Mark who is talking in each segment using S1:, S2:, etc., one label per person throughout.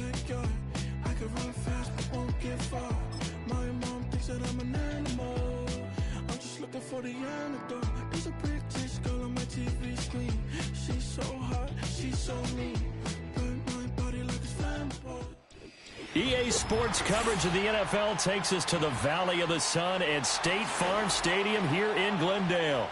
S1: backyard. I can run fast but won't get far. My mom thinks that I'm an animal. I'm just looking for the antidote. There's a British girl on my TV screen. She's so hot, she's so mean. Burn my body like it's flammable.
S2: EA Sports coverage of the NFL takes us to the Valley of the Sun at State Farm Stadium here in Glendale.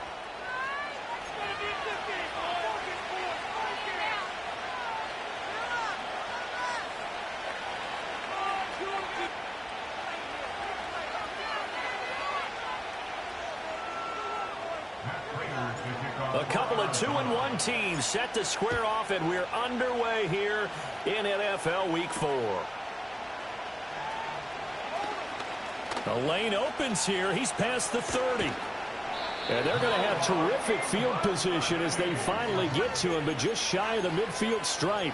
S2: A couple of 2-1 teams set to square off, and we're underway here in NFL Week 4. The lane opens here. He's past the 30. And they're going to have terrific field position as they finally get to him, but just shy of the midfield stripe.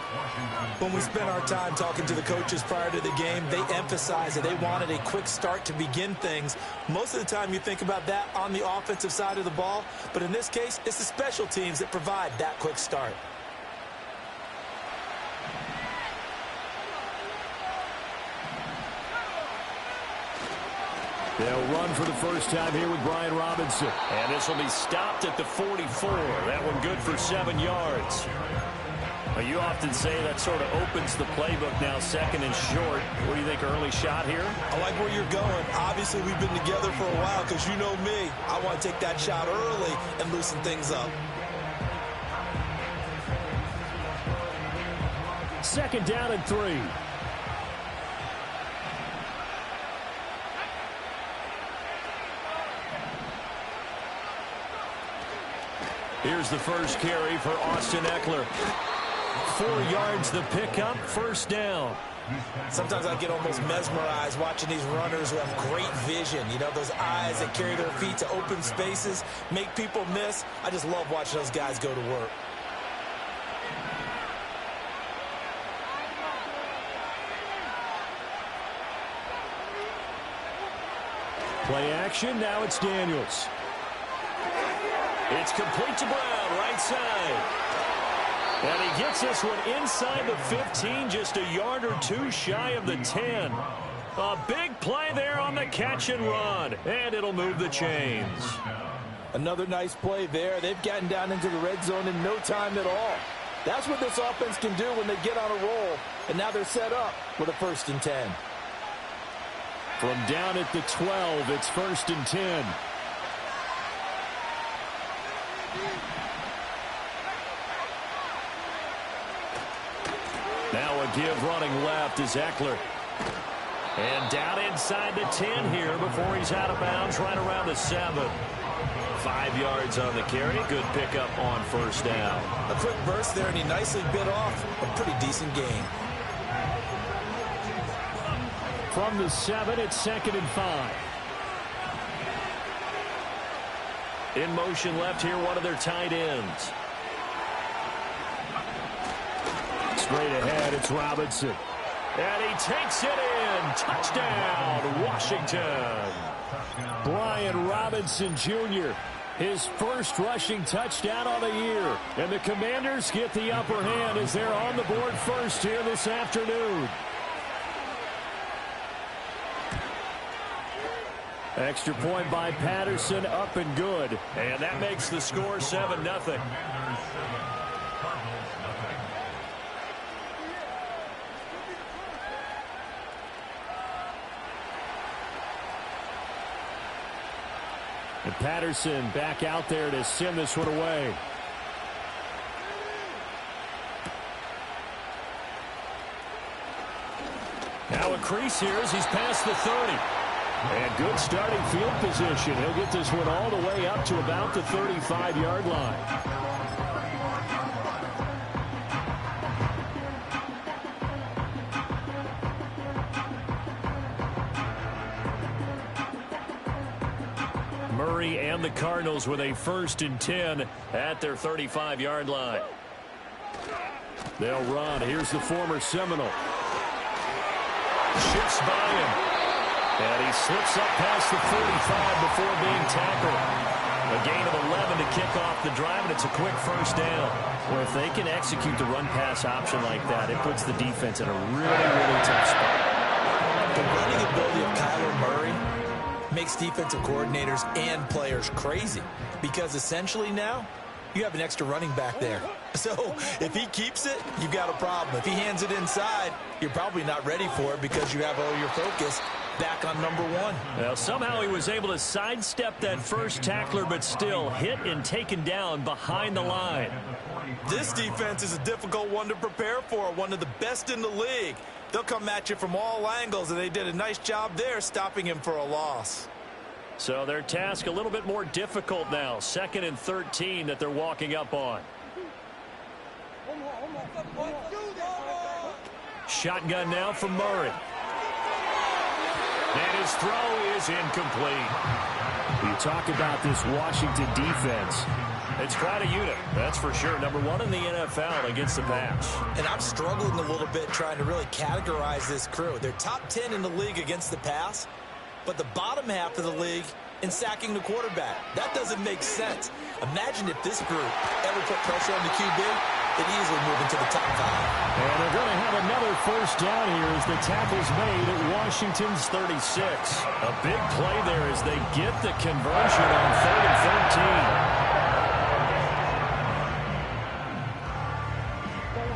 S3: When we spent our time talking to the coaches prior to the game, they emphasized that they wanted a quick start to begin things. Most of the time you think about that on the offensive side of the ball, but in this case, it's the special teams that provide that quick start.
S2: They'll run for the first time here with Brian Robinson. And this will be stopped at the 44. That one good for 7 yards. Well, you often say that sort of opens the playbook now, second and short. What do you think, early shot here?
S3: I like where you're going. Obviously, we've been together for a while because you know me. I want to take that shot early and loosen things up.
S2: Second down and 3. Here's the first carry for Austin Eckler. 4 yards the pickup, first down.
S3: Sometimes I get almost mesmerized watching these runners who have great vision. You know, those eyes that carry their feet to open spaces, make people miss. I just love watching those guys go to work.
S2: Play action, now it's Daniels. It's complete to Brown, right side. And he gets this one inside the 15, just a yard or two shy of the 10. A big play there on the catch and run, and it'll move the chains.
S3: Another nice play there. They've gotten down into the red zone in no time at all. That's what this offense can do when they get on a roll, and now they're set up with a 1st and 10.
S2: From down at the 12, it's 1st and 10. Now a give running left is Eckler. And down inside the 10 here before he's out of bounds right around the 7. 5 yards on the carry. Good pickup on first down.
S3: A quick burst there, and he nicely bit off a pretty decent gain.
S2: From the 7, it's 2nd and 5. In motion left here, one of their tight ends. Straight ahead, it's Robinson. And he takes it in. Touchdown, Washington. Brian Robinson, Jr., his first rushing touchdown on the year. And the Commanders get the upper hand as they're on the board first here this afternoon. Extra point by Patterson, up and good. And that makes the score 7-0. And Patterson back out there to send this one away. Now a crease here as he's past the 30. And good starting field position. He'll get this one all the way up to about the 35-yard line. Murray and the Cardinals with a 1st and 10 at their 35-yard line. They'll run. Here's the former Seminole. Shifts by him. And he slips up past the 45 before being tackled. A gain of 11 to kick off the drive, and it's a quick first down.
S4: Well, if they can execute the run-pass option like that, it puts the defense in a really, really tough spot.
S3: The running ability of Kyler Murray makes defensive coordinators and players crazy because essentially now you have an extra running back there. So if he keeps it, you've got a problem. If he hands it inside, you're probably not ready for it because you have all your focus back on number one.
S2: Well, somehow he was able to sidestep that first tackler, but still hit and taken down behind the line.
S3: This defense is a difficult one to prepare for, one of the best in the league. They'll come at you from all angles, and they did a nice job there stopping him for a loss.
S2: So their task a little bit more difficult now. 2nd and 13 that they're walking up on. Shotgun now from Murray. And his throw is incomplete.
S4: You talk about this Washington defense.
S2: It's quite a unit, that's for sure. Number 1 in the NFL against the pass.
S3: And I'm struggling a little bit trying to really categorize this crew. They're top 10 in the league against the pass, but the bottom half of the league in sacking the quarterback. That doesn't make sense. Imagine if this group ever put pressure on the QB, they'd easily move into the top 5.
S2: And they're going to have another first down here as the tackle's made at Washington's 36. A big play there as they get the conversion on 3rd and 13.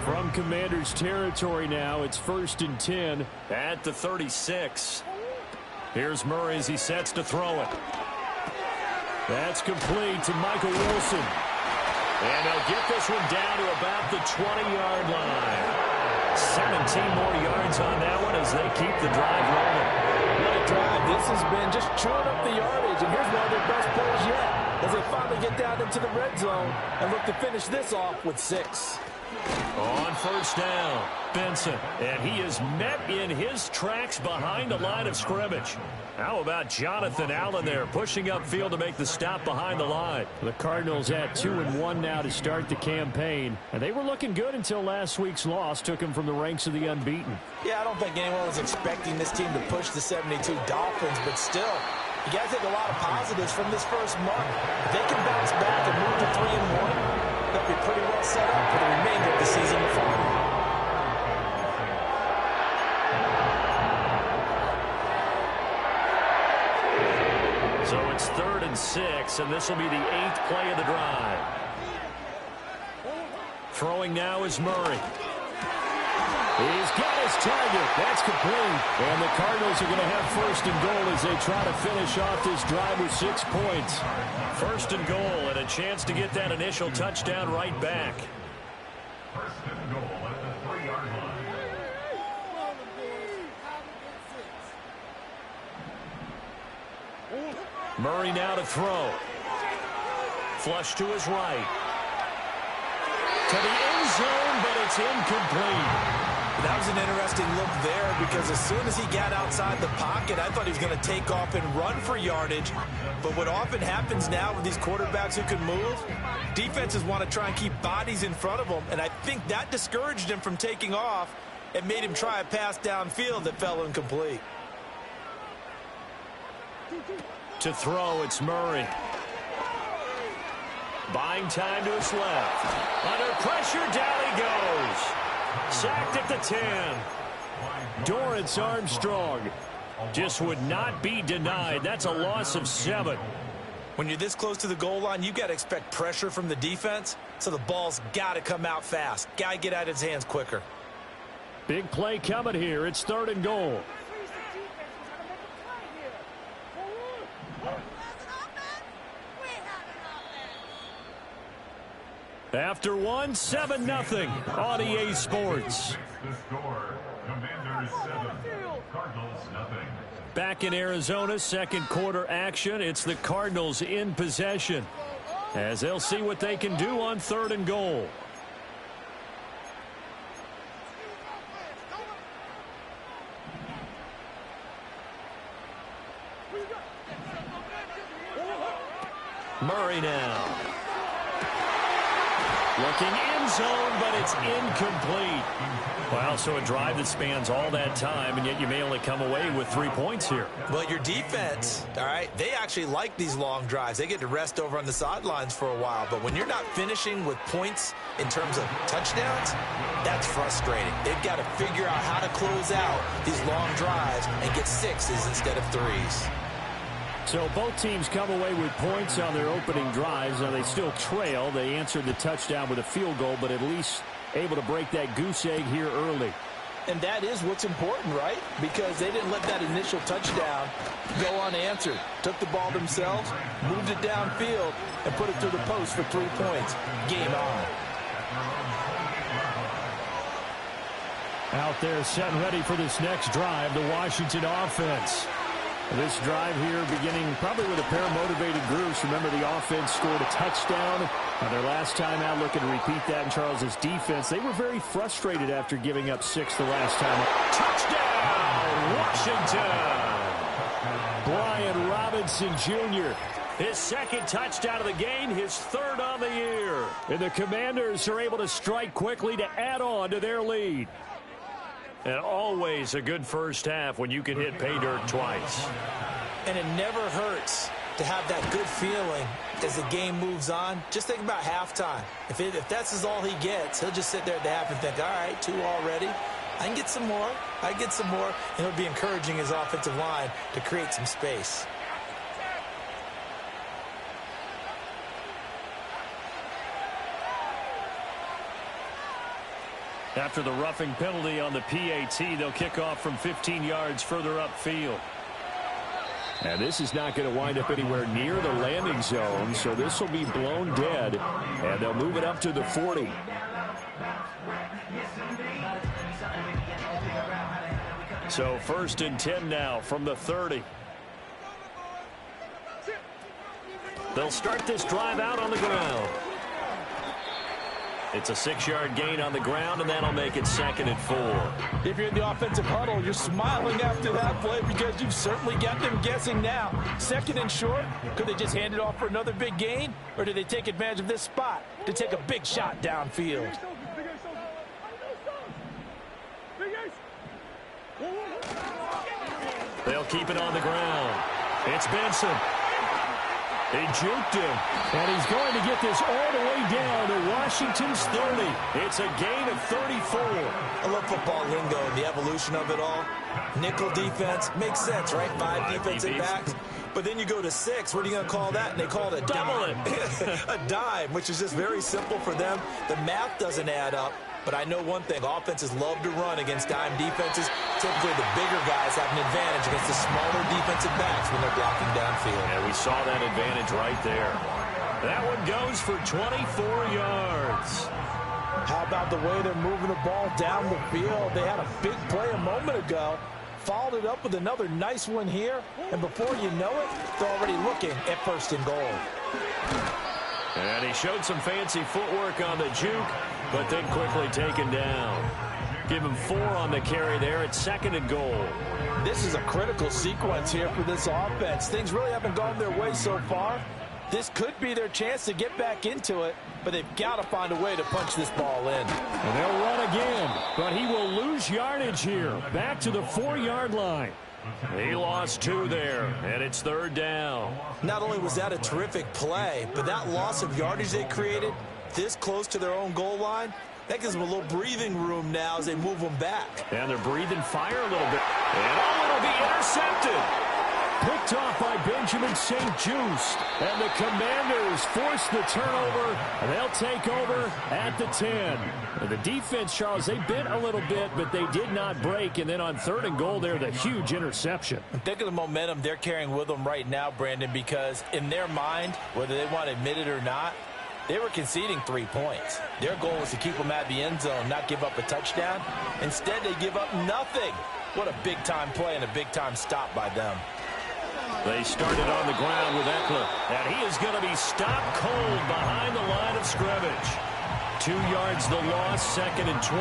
S2: From Commander's territory now, it's 1st and 10 at the 36. Here's Murray as he sets to throw it. That's complete to Michael Wilson. And they'll get this one down to about the 20-yard line. 17 more yards on that one as they keep the drive rolling.
S5: What a drive. This has been just chewing up the yardage, and here's one of their best plays yet as they finally get down into the red zone and look to finish this off with 6.
S2: On first down, Benson, and he is met in his tracks behind the line of scrimmage. How about Jonathan Allen there pushing upfield to make the stop behind the line?
S4: The Cardinals at 2-1 now to start the campaign, and they were looking good until last week's loss took them from the ranks of the unbeaten.
S3: Yeah, I don't think anyone was expecting this team to push the 72 Dolphins, but still, you got to take a lot of positives from this first month. If they can bounce back and move to 3-1, they'll be pretty well set up for the remainder of the season to follow.
S2: So it's 3rd and 6, and this will be the 8th play of the drive. Throwing now is Murray. He's got his target. That's complete. And the Cardinals are going to have 1st and goal as they try to finish off this drive with 6 points. 1st and goal and a chance to get that initial touchdown right back.
S6: 1st and goal at the 3-yard line.
S2: Murray now to throw. Flush to his right. To the end zone, but it's incomplete.
S3: That was an interesting look there because as soon as he got outside the pocket, I thought he was going to take off and run for yardage. But what often happens now with these quarterbacks who can move, defenses want to try and keep bodies in front of them, and I think that discouraged him from taking off and made him try a pass downfield that fell incomplete.
S2: To throw, it's Murray. Buying time to his left. Under pressure, down he goes. Sacked at the 10. Dorrance Armstrong just would not be denied. That's a loss of 7.
S3: When you're this close to the goal line, you've got to expect pressure from the defense, so the ball's got to come out fast. Got to get out of his hands quicker.
S2: Big play coming here. It's 3rd and goal. After 1, 7-0 on EA Sports.
S6: The score, Commanders 7, Cardinals nothing.
S2: Back in Arizona, 2nd quarter action. It's the Cardinals in possession as they'll see what they can do on 3rd and goal. Murray now.
S4: Looking in zone, but it's incomplete. Well, so a drive that spans all that time, and yet you may only come away with 3 points here.
S3: Well, your defense, all right, they actually like these long drives. They get to rest over on the sidelines for a while. But when you're not finishing with points in terms of touchdowns, that's frustrating. They've got to figure out how to close out these long drives and get 6s instead of 3s.
S4: So both teams come away with points on their opening drives. Now they still trail. They answered the touchdown with a field goal, but at least able to break that goose egg here early.
S5: And that is what's important, right? Because they didn't let that initial touchdown go unanswered. Took the ball themselves, moved it downfield, and put it through the post for 3 points. Game on.
S4: Out there set and ready for this next drive, the Washington offense. This drive here beginning probably with a pair of motivated groups. Remember, the offense scored a touchdown their last time out. Looking to repeat that in Charles's defense. They were very frustrated after giving up 6 the last time. Touchdown, Washington! Brian Robinson Jr. His second touchdown of the game, his 3rd on the year. And the Commanders are able to strike quickly to add on to their lead. And always a good first half when you can hit pay dirt twice.
S3: And it never hurts to have that good feeling as the game moves on. Just think about halftime. If that's all he gets, he'll just sit there at the half and think, all right, 2 already. I can get some more. I can get some more. And he'll be encouraging his offensive line to create some space.
S4: After the roughing penalty on the PAT, they'll kick off from 15 yards further upfield. And this is not going to wind up anywhere near the landing zone, so this will be blown dead, and they'll move it up to the 40. So 1st and 10 now from the 30. They'll start this drive out on the ground. It's a 6-yard gain on the ground, and that'll make it 2nd and 4.
S5: If you're in the offensive huddle, you're smiling after that play because you've certainly got them guessing now. 2nd and short, could they just hand it off for another big gain, or do they take advantage of this spot to take a big shot downfield?
S4: They'll keep it on the ground. It's Benson. He juked him, and he's going to get this all the way down to Washington's 30. It's a gain of 34.
S3: I love football lingo and the evolution of it all. Nickel defense makes sense, right? 5 defensive backs. But then you go to 6. What are you going to call that? And they call it a dime. A dime, which is just very simple for them. The math doesn't add up. But I know one thing, offenses love to run against dime defenses. Typically, the bigger guys have an advantage against the smaller defensive backs when they're blocking downfield.
S4: And we saw that advantage right there. That one goes for 24 yards.
S5: How about the way they're moving the ball down the field? They had a big play a moment ago. Followed it up with another nice one here. And before you know it, they're already looking at 1st and goal.
S4: And he showed some fancy footwork on the juke, but then quickly taken down. Give him 4 on the carry there at 2nd and goal.
S5: This is a critical sequence here for this offense. Things really haven't gone their way so far. This could be their chance to get back into it, but they've got to find a way to punch this ball in.
S4: And they'll run again, but he will lose yardage here. Back to the 4-yard line. He lost 2 there, and it's 3rd down.
S3: Not only was that a terrific play, but that loss of yardage they created this close to their own goal line, that gives them a little breathing room now as they move them back.
S4: And they're breathing fire a little bit. And it'll be intercepted. Picked off by Benjamin St-Juste. And the Commanders force the turnover. And they'll take over at the 10. And the defense, Charles, they bent a little bit, but they did not break. And then on 3rd and goal there, the huge interception.
S5: Think of the momentum they're carrying with them right now, Brandon, because in their mind, whether they want to admit it or not, they were conceding 3 points. Their goal was to keep them at the end zone, not give up a touchdown. Instead, they give up nothing. What a big-time play and a big-time stop by them.
S4: They started on the ground with Eckler, and he is going to be stopped cold behind the line of scrimmage. 2 yards the loss, 2nd and 12.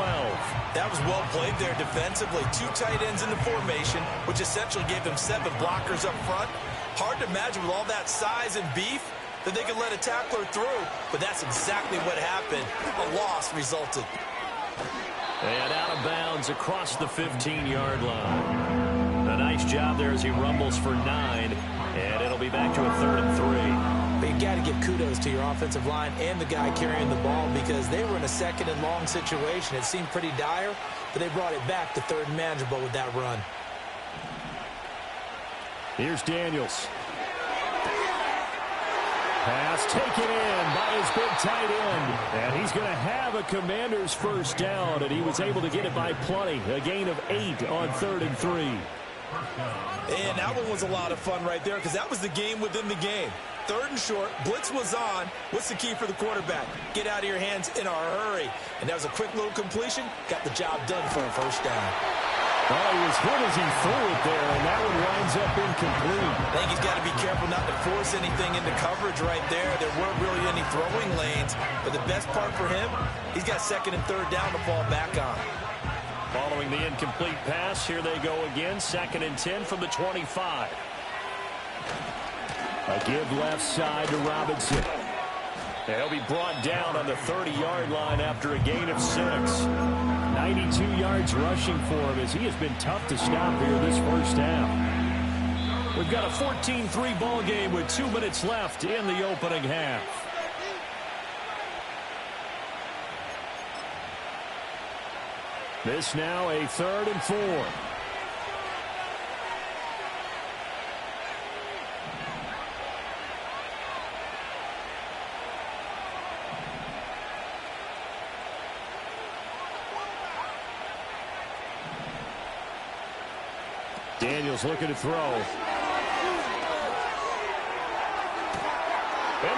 S3: That was well played there defensively. 2 tight ends in the formation, which essentially gave them 7 blockers up front. Hard to imagine with all that size and beef, that they could let a tackler through, but that's exactly what happened. A loss resulted.
S2: And out of bounds across the 15-yard line. A nice job there as he rumbles for 9, and it'll be back to a 3rd and 3.
S5: But you got to give kudos to your offensive line and the guy carrying the ball because they were in a 2nd and long situation. It seemed pretty dire, but they brought it back to 3rd and manageable with that run.
S2: Here's Daniels. Pass taken in by his big tight end. And he's going to have a Commanders first down, and he was able to get it by plenty. A gain of 8 on 3rd and 3.
S3: And that one was a lot of fun right there because that was the game within the game. 3rd and short, blitz was on. What's the key for the quarterback? Get out of your hands in a hurry. And that was a quick little completion. Got the job done for a first down.
S2: Oh, he was hit as he threw it there, and that one winds up incomplete.
S3: I think he's got to be careful not to force anything into coverage right there. There weren't really any throwing lanes, but the best part for him, he's got 2nd and 3rd down to fall back on.
S2: Following the incomplete pass, here they go again, 2nd and 10 from the 25. A give left side to Robinson. He'll be brought down on the 30-yard line after a gain of 6. 92 yards rushing for him as he has been tough to stop here this first half. We've got a 14-3 ball game with 2 minutes left in the opening half. This now a 3rd and 4. Daniels looking to throw. And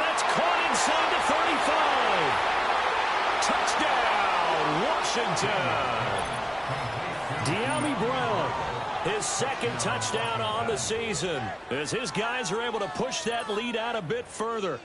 S2: that's caught inside the 35. Touchdown, Washington. De'Ami Brown, his 2nd touchdown on the season, as his guys are able to push that lead out a bit further.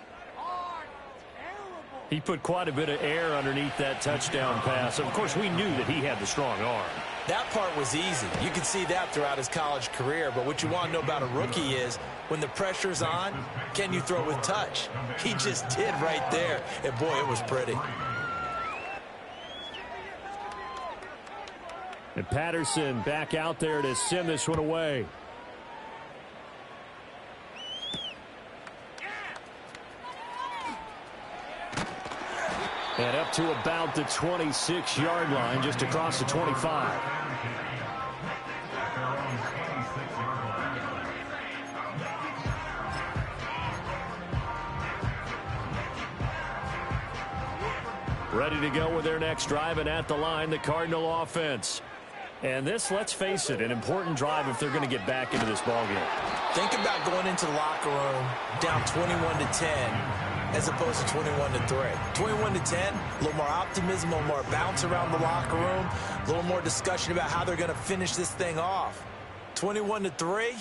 S2: He put quite a bit of air underneath that touchdown pass. Of course, we knew that he had the strong arm.
S5: That part was easy. You can see that throughout his college career. But what you want to know about a rookie is when the pressure's on, can you throw with touch? He just did right there. And, boy, it was pretty.
S2: And Patterson back out there to send this one away. And up to about the 26-yard line, just across the 25. Ready to go with their next drive, and at the line, the Cardinal offense. And this, let's face it, an important drive if they're going to get back into this ballgame.
S5: Think about going into the locker room down 21-10 as opposed to 21-3. 21-10, a little more optimism, a little more bounce around the locker room, a little more discussion about how they're going to finish this thing off. 21-3,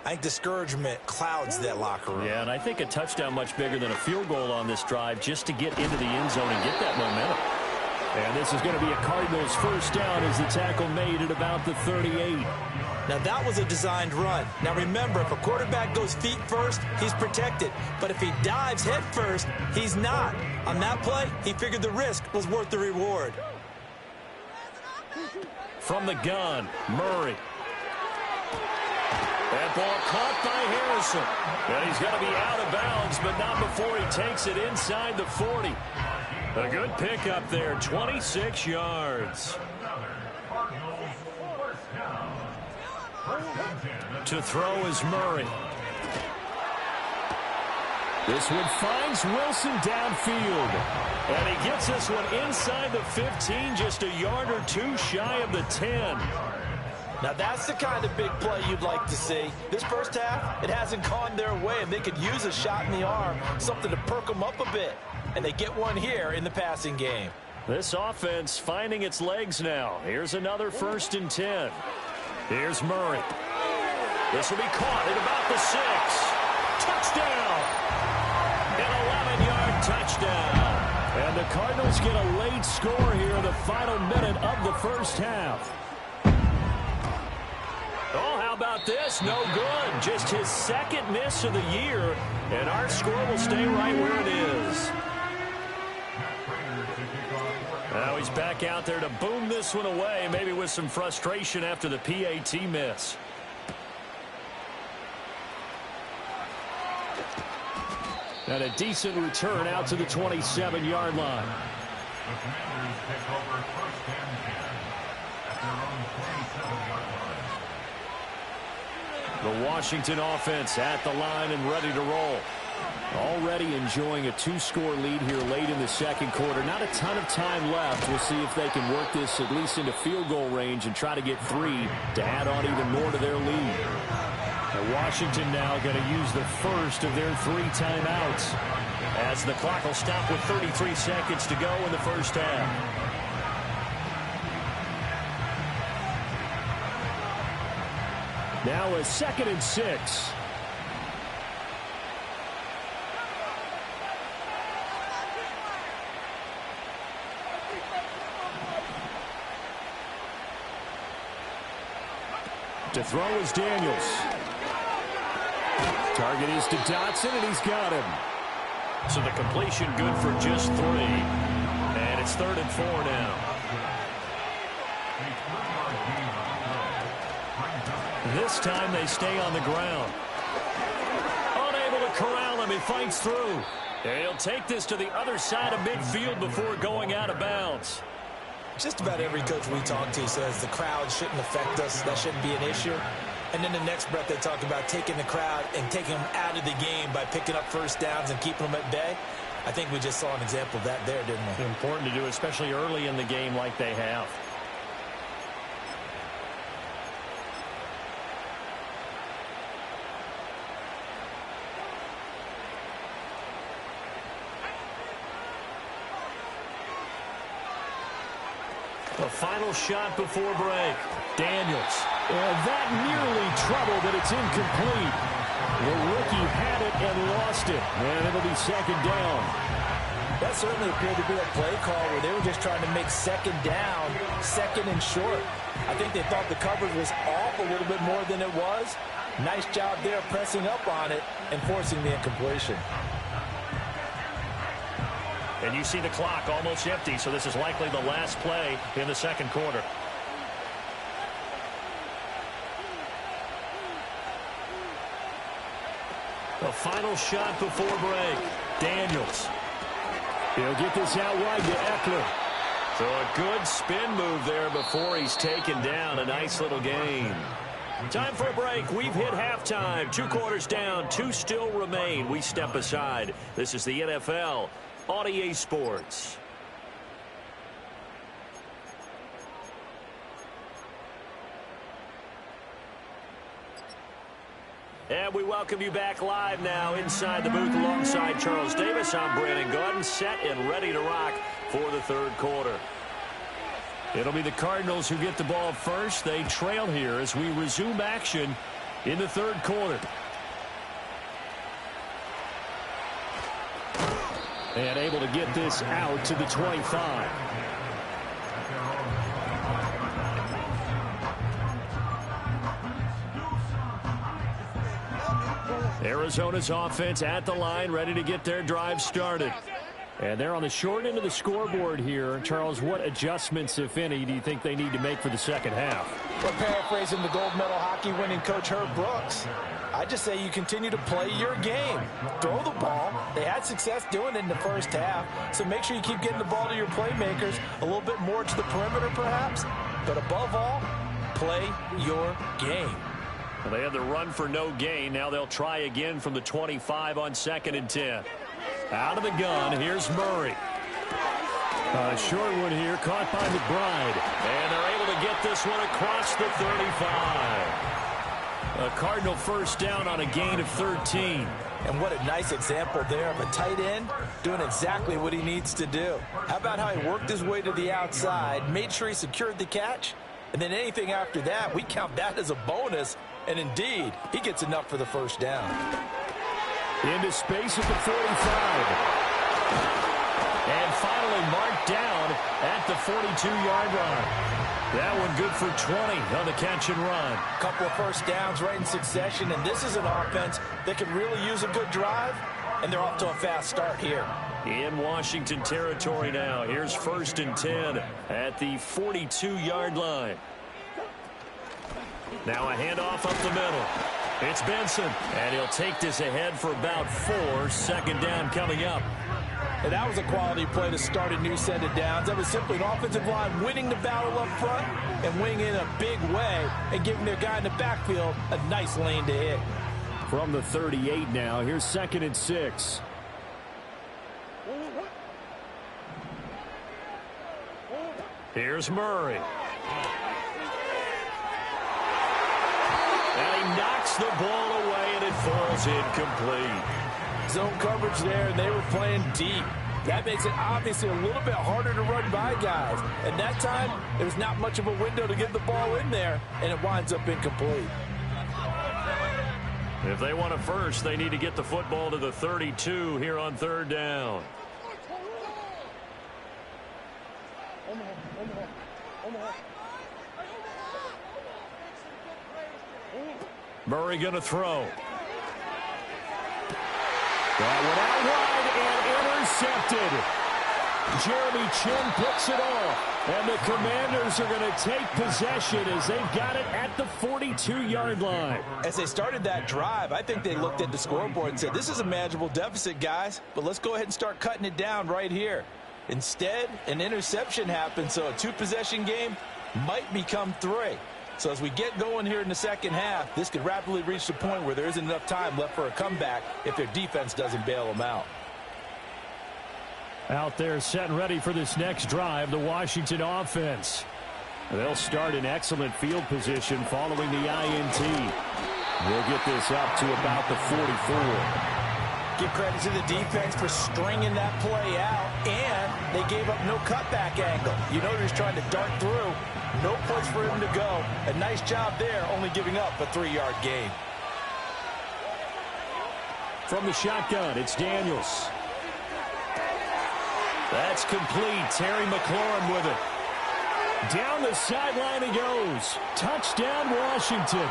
S5: I think discouragement clouds that locker room.
S2: Yeah, and I think a touchdown much bigger than a field goal on this drive just to get into the end zone and get that momentum. And this is going to be a Cardinals first down as the tackle made at about the 38.
S5: Now, that was a designed run. Now, remember, if a quarterback goes feet first, he's protected. But if he dives head first, he's not. On that play, he figured the risk was worth the reward.
S2: From the gun, Murray. That ball caught by Harrison. And he's going to be out of bounds, but not before he takes it inside the 40. A good pickup there, 26 yards. To throw is Murray. This one finds Wilson downfield. And he gets this one inside the 15, just a yard or two shy of the 10.
S5: Now, that's the kind of big play you'd like to see. This first half, it hasn't gone their way, and they could use a shot in the arm, something to perk them up a bit. And they get one here in the passing game.
S2: This offense finding its legs now. Here's another 1st and 10. Here's Murray. This will be caught at about the 6. Touchdown! An 11-yard touchdown. And the Cardinals get a late score here in the final minute of the first half. Oh, how about about this? No good. Just his second miss of the year, and our score will stay right where it is. Now he's back out there to boom this one away, maybe with some frustration after the PAT miss. And a decent return out to the 27-yard line.
S6: The Commanders take over first and 10 at their own 27-yard line.
S2: The Washington offense at the line and ready to roll. Already enjoying a 2-score lead here late in the second quarter. Not a ton of time left. We'll see if they can work this at least into field goal range and try to get 3 to add on even more to their lead. And Washington now going to use the first of their 3 timeouts as the clock will stop with 33 seconds to go in the first half. Now a 2nd and 6. To throw is Daniels. Target is to Dotson, and he's got him. So the completion good for just 3. And it's 3rd and 4 now. This time they stay on the ground. Unable to corral him, he fights through. And he'll take this to the other side of midfield before going out of bounds.
S3: Just about every coach we talk to says the crowd shouldn't affect us. That shouldn't be an issue. And then the next breath they talk about taking the crowd and taking them out of the game by picking up first downs and keeping them at bay. I think we just saw an example of that there, didn't we?
S2: Important to do, especially early in the game like they have. The final shot before break. Daniels. And that nearly trouble, but it's incomplete. The rookie had it and lost it. And it'll be 2nd down.
S5: That certainly appeared to be a play call where they were just trying to make 2nd down, 2nd and short. I think they thought the coverage was off a little bit more than it was. Nice job there pressing up on it and forcing the incompletion.
S2: And you see the clock almost empty, so this is likely the last play in the second quarter. The final shot before break. Daniels. He'll get this out wide to Eckler. So a good spin move there before he's taken down. A nice little gain. Time for a break. We've hit halftime. 2 quarters down. 2 still remain. We step aside. This is the NFL on EA Sports. And we welcome you back live now inside the booth alongside Charles Davis. I'm Brandon Gaudin, set and ready to rock for the 3rd quarter. It'll be the Cardinals who get the ball first. They trail here as we resume action in the 3rd quarter. And able to get this out to the 25. Arizona's offense at the line, ready to get their drive started. And they're on the short end of the scoreboard here. Charles, what adjustments, if any, do you think they need to make for the second half?
S5: Well, paraphrasing the gold medal hockey winning coach Herb Brooks, I just say you continue to play your game. Throw the ball. They had success doing it in the first half, so make sure you keep getting the ball to your playmakers a little bit more to the perimeter perhaps. But above all, play your game.
S2: Well, they had the run for no gain. Now they'll try again from the 25 on 2nd and 10. Out of the gun, here's Murray. A short one here, caught by McBride. And they're able to get this one across the 35. A Cardinal first down on a gain of 13.
S5: And what a nice example there of a tight end doing exactly what he needs to do. How about how he worked his way to the outside, made sure he secured the catch, and then anything after that, we count that as a bonus. And indeed, he gets enough for the first down.
S2: Into space at the 45. And finally marked down at the 42-yard line. That one good for 20 on the catch and run.
S5: A couple of first downs right in succession, and this is an offense that can really use a good drive, and they're off to a fast start here.
S2: In Washington territory now. Here's 1st and 10 at the 42-yard line. Now a handoff up the middle. It's Benson, and he'll take this ahead for about 4. 2nd down coming up.
S5: And that was a quality play to start a new set of downs. That was simply an offensive line winning the battle up front and winning in a big way and giving their guy in the backfield a nice lane to hit.
S2: From the 38 now, here's 2nd and 6. Here's Murray. And he knocks the ball away, and it falls incomplete.
S5: Zone coverage there, and they were playing deep. That makes it obviously a little bit harder to run by guys. And that time, there was not much of a window to get the ball in there, and it winds up incomplete.
S2: If they want a first, they need to get the football to the 32 here on 3rd down. Murray going to throw. That one out wide and intercepted. Jeremy Chin picks it off. And the Commanders are going to take possession as they've got it at the 42-yard line.
S5: As they started that drive, I think they looked at the scoreboard and said, this is a manageable deficit, guys, but let's go ahead and start cutting it down right here. Instead, an interception happened, so a 2-possession game might become 3. So as we get going here in the second half, this could rapidly reach the point where there isn't enough time left for a comeback if their defense doesn't bail them out.
S2: Out there set and ready for this next drive, the Washington offense. They'll start in excellent field position following the INT. They'll get this up to about the 44.
S5: Give credit to the defense for stringing that play out, and they gave up no cutback angle. You know they're just trying to dart through. No place for him to go. A nice job there, only giving up a 3-yard gain.
S2: From the shotgun, it's Daniels. That's complete. Terry McLaurin with it. Down the sideline he goes. Touchdown, Washington.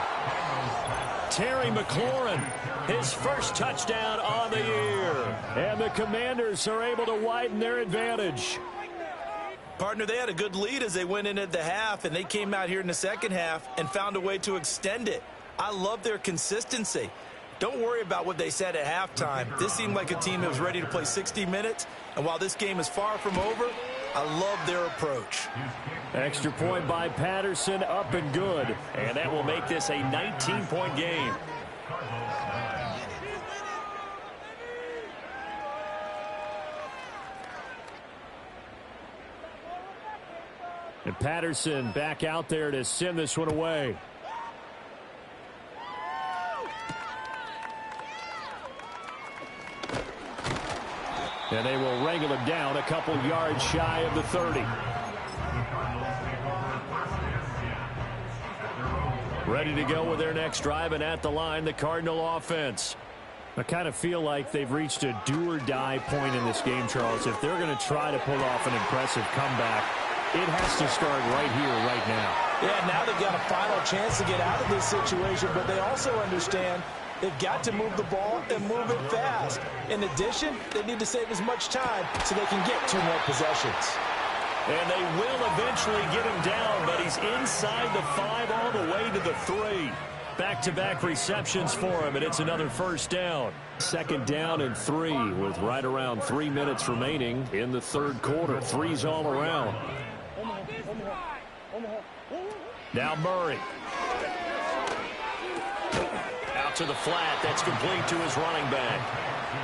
S2: Terry McLaurin, his first touchdown on the year. And the Commanders are able to widen their advantage.
S5: Partner, they had a good lead as they went in at the half, and they came out here in the second half and found a way to extend it. I love their consistency. Don't worry about what they said at halftime. This seemed like a team that was ready to play 60 minutes, and while this game is far from over, I love their approach.
S2: Extra point by Patterson, up and good, and that will make this a 19-point game. And Patterson back out there to send this one away. And they will wrangle him down a couple yards shy of the 30. Ready to go with their next drive, and at the line, the Cardinal offense. I kind of feel like they've reached a do-or-die point in this game, Charles. If they're going to try to pull off an impressive comeback, it has to start right here, right now.
S5: Yeah, now they've got a final chance to get out of this situation, but they also understand they've got to move the ball and move it fast. In addition, they need to save as much time so they can get 2 more possessions.
S2: And they will eventually get him down, but he's inside the 5 all the way to the 3. Back-to-back receptions for him, and it's another first down. 2nd down and 3 with right around 3 minutes remaining in the 3rd quarter. 3's all around. Now Murray. Out to the flat. That's complete to his running back.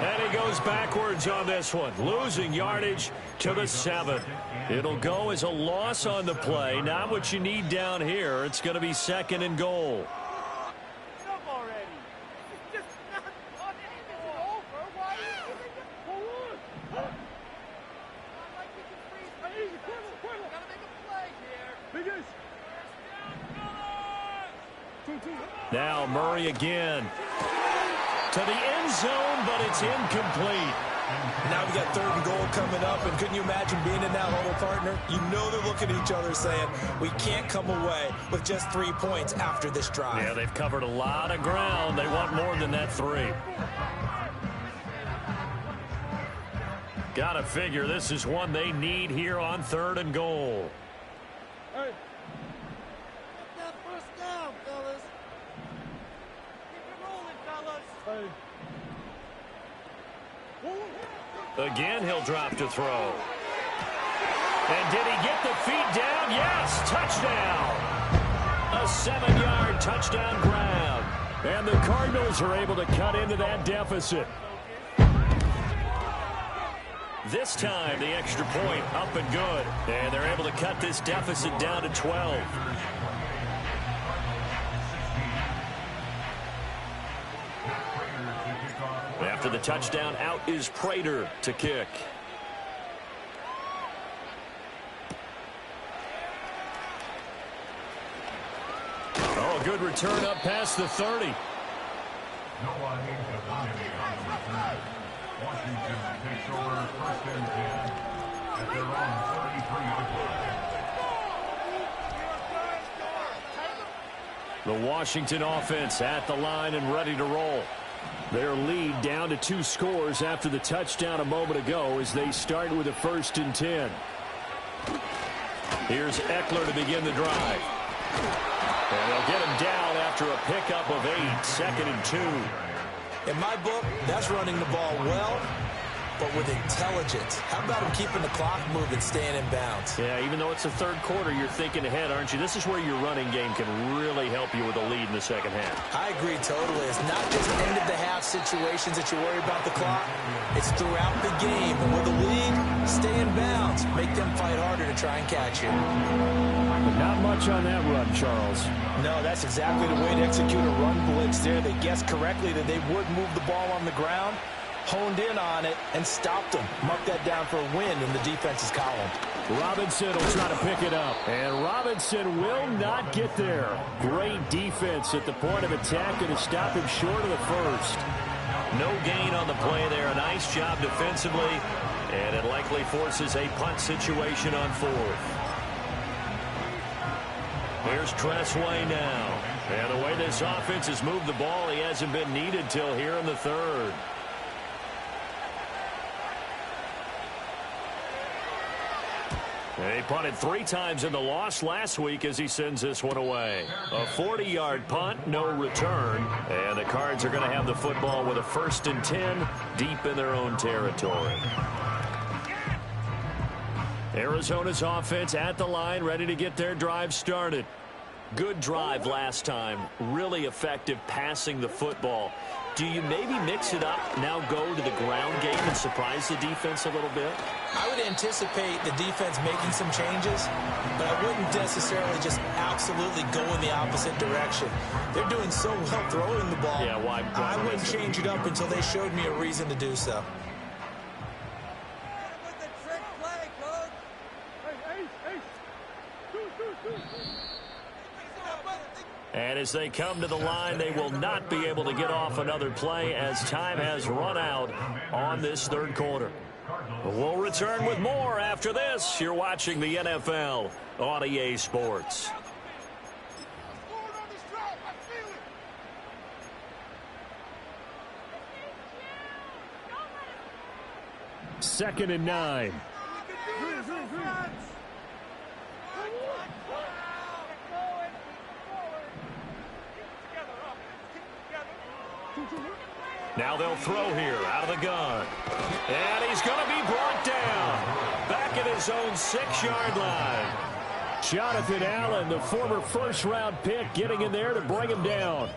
S2: And he goes backwards on this one, losing yardage to the 7. It'll go as a loss on the play. Not what you need down here. It's going to be 2nd and goal. Now Murray again to the end zone, but it's incomplete.
S3: Now we got 3rd and goal coming up, and couldn't you imagine being in that huddle, partner? You know they're looking at each other saying, we can't come away with just 3 points after this drive.
S4: Yeah, they've covered a lot of ground. They want more than that 3. Gotta figure this is one they need here on 3rd and goal.
S7: Hey. Get that first down, fellas. Keep it rolling, fellas. Hey.
S4: Again, he'll drop to throw. And did he get the feet down? Yes, touchdown. A 7-yard touchdown grab. And the Cardinals are able to cut into that deficit. This time, the extra point up and good. And they're able to cut this deficit down to 12. After the touchdown, out is Prater to kick. Oh, good return up past the 30.
S6: No one needs to find any on the return. Washington takes over 1st and 10 at their own 33-yard line.
S4: The Washington offense at the line and ready to roll. Their lead down to 2 scores after the touchdown a moment ago as they start with a 1st and 10. Here's Eckler to begin the drive. And they'll get him down after a pickup of 8, 2nd and 2.
S3: In my book, that's running the ball well, but with intelligence. How about him keeping the clock moving, staying in bounds?
S4: Yeah, even though it's the 3rd quarter, you're thinking ahead, aren't you? This is where your running game can really help you with a lead in the 2nd half.
S3: I agree totally. It's not just end-of-the-half situations that you worry about the clock. It's throughout the game. And with a lead, stay in bounds. Make them fight harder to try and catch you.
S4: But not much on that run, Charles.
S5: No, that's exactly the way to execute a run blitz there. They guessed correctly that they would move the ball on the ground, honed in on it, and stopped them. Marked that down for a win in the defense's column.
S4: Robinson will try to pick it up. And Robinson will not get there. Great defense at the point of attack and to stop him short of the 1st. No gain on the play there. A nice job defensively. And it likely forces a punt situation on 4th. Here's Tressway now. And the way this offense has moved the ball, he hasn't been needed till here in the 3rd. He punted 3 times in the loss last week as he sends this one away. A 40-yard punt, no return. And the Cards are going to have the football with a 1st and 10 deep in their own territory. Arizona's offense at the line, ready to get their drive started. Good drive last time. Really effective passing the football. Do you maybe mix it up, now go to the ground game and surprise the defense a little bit?
S3: I would anticipate the defense making some changes, but I wouldn't necessarily just absolutely go in the opposite direction. They're doing so well throwing the ball.
S4: Yeah, why
S3: I wouldn't change it up until they showed me a reason to do so.
S7: With the trick play, coach. Hey.
S4: And as they come to the line, they will not be able to get off another play as time has run out on this 3rd quarter. We'll return with more after this. You're watching the NFL on EA Sports. 2nd and 9. Now they'll throw here out of the gun. And he's going to be brought down. Back at his own 6-yard line. Jonathan Allen, the former 1st-round pick, getting in there to bring him down.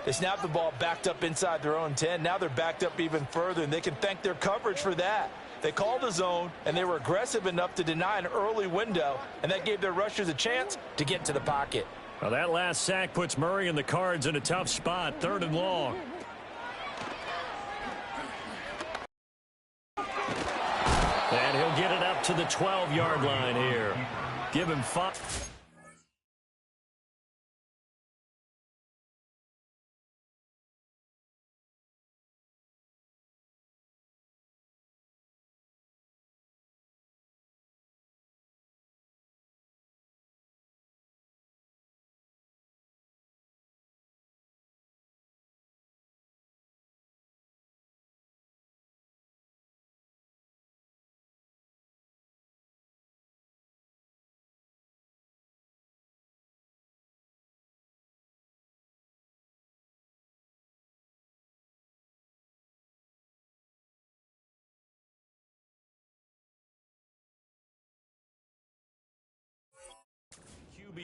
S5: They snapped the ball backed up inside their own 10. Now they're backed up even further, and they can thank their coverage for that. They called a zone, and they were aggressive enough to deny an early window, and that gave their rushers a chance to get to the pocket.
S4: Well, that last sack puts Murray and the Cards in a tough spot, 3rd and long. And he'll get it up to the 12-yard line here. Give him 5.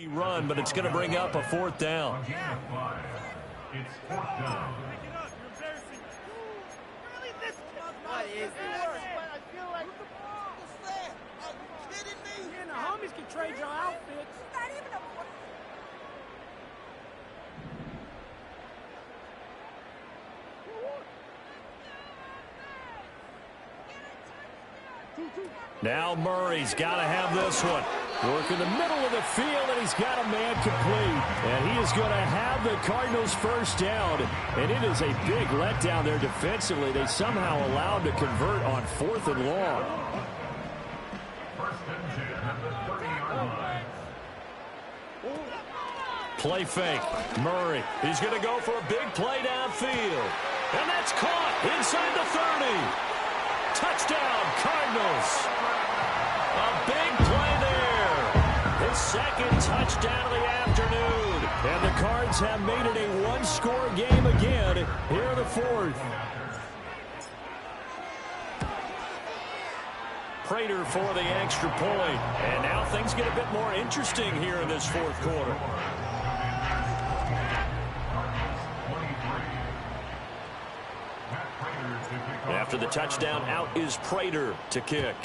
S2: Run, but it's going to bring up a fourth down.
S6: It's fourth down.
S7: What is this? I feel like are you kidding me? You and the homies can trade your outfits. Not even a
S2: Now Murray's got to have this one. Work in the middle of the field, and he's got a man complete. And he is going to have the Cardinals first down. And it is a big letdown there defensively. They somehow allowed to convert on 4th and long.
S6: First and 10 at the 30-yard line.
S2: Play fake. Murray. He's going to go for a big play downfield. And that's caught inside the 30. Touchdown, Cardinals. A big play there. His second touchdown of the afternoon. And the Cards have made it a one-score game again here in the 4th. Prater for the extra point. And now things get a bit more interesting here in this 4th quarter. After the touchdown, out is Prater to kick.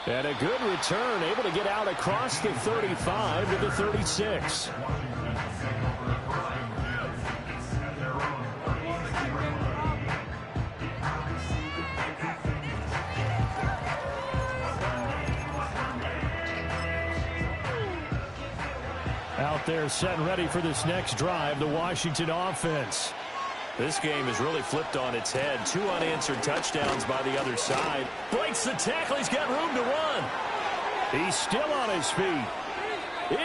S2: And a good return, able to get out across the 35 to the 36. Out there set and ready for this next drive, the Washington offense. This game has really flipped on its head. 2 unanswered touchdowns by the other side. Breaks the tackle. He's got room to run. He's still on his feet.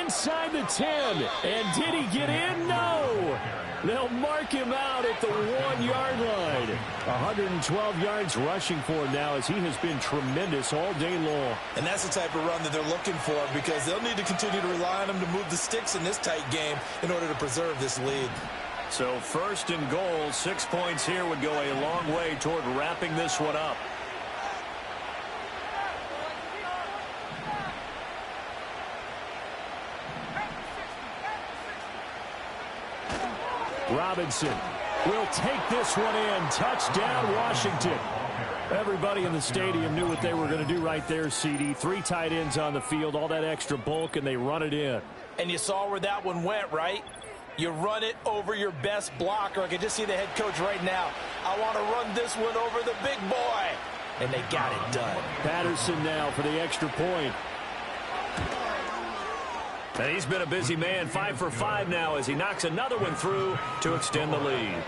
S2: Inside the 10. And did he get in? No. They'll mark him out at the 1-yard line. 112 yards rushing for him now as he has been tremendous all day long.
S3: And that's the type of run that they're looking for because they'll need to continue to rely on him to move the sticks in this tight game in order to preserve this lead.
S2: So 1st and goal, 6 points here would go a long way toward wrapping this one up. Robinson will take this one in. Touchdown, Washington. Everybody in the stadium knew what they were going to do right there, CD. 3 tight ends on the field, all that extra bulk, and they run it in.
S5: And you saw where that one went, right? You run it over your best blocker. I can just see the head coach right now. I want to run this one over the big boy. And they got it done.
S2: Patterson now for the extra point. And he's been a busy man, 5 for 5 now as he knocks another one through to extend the lead.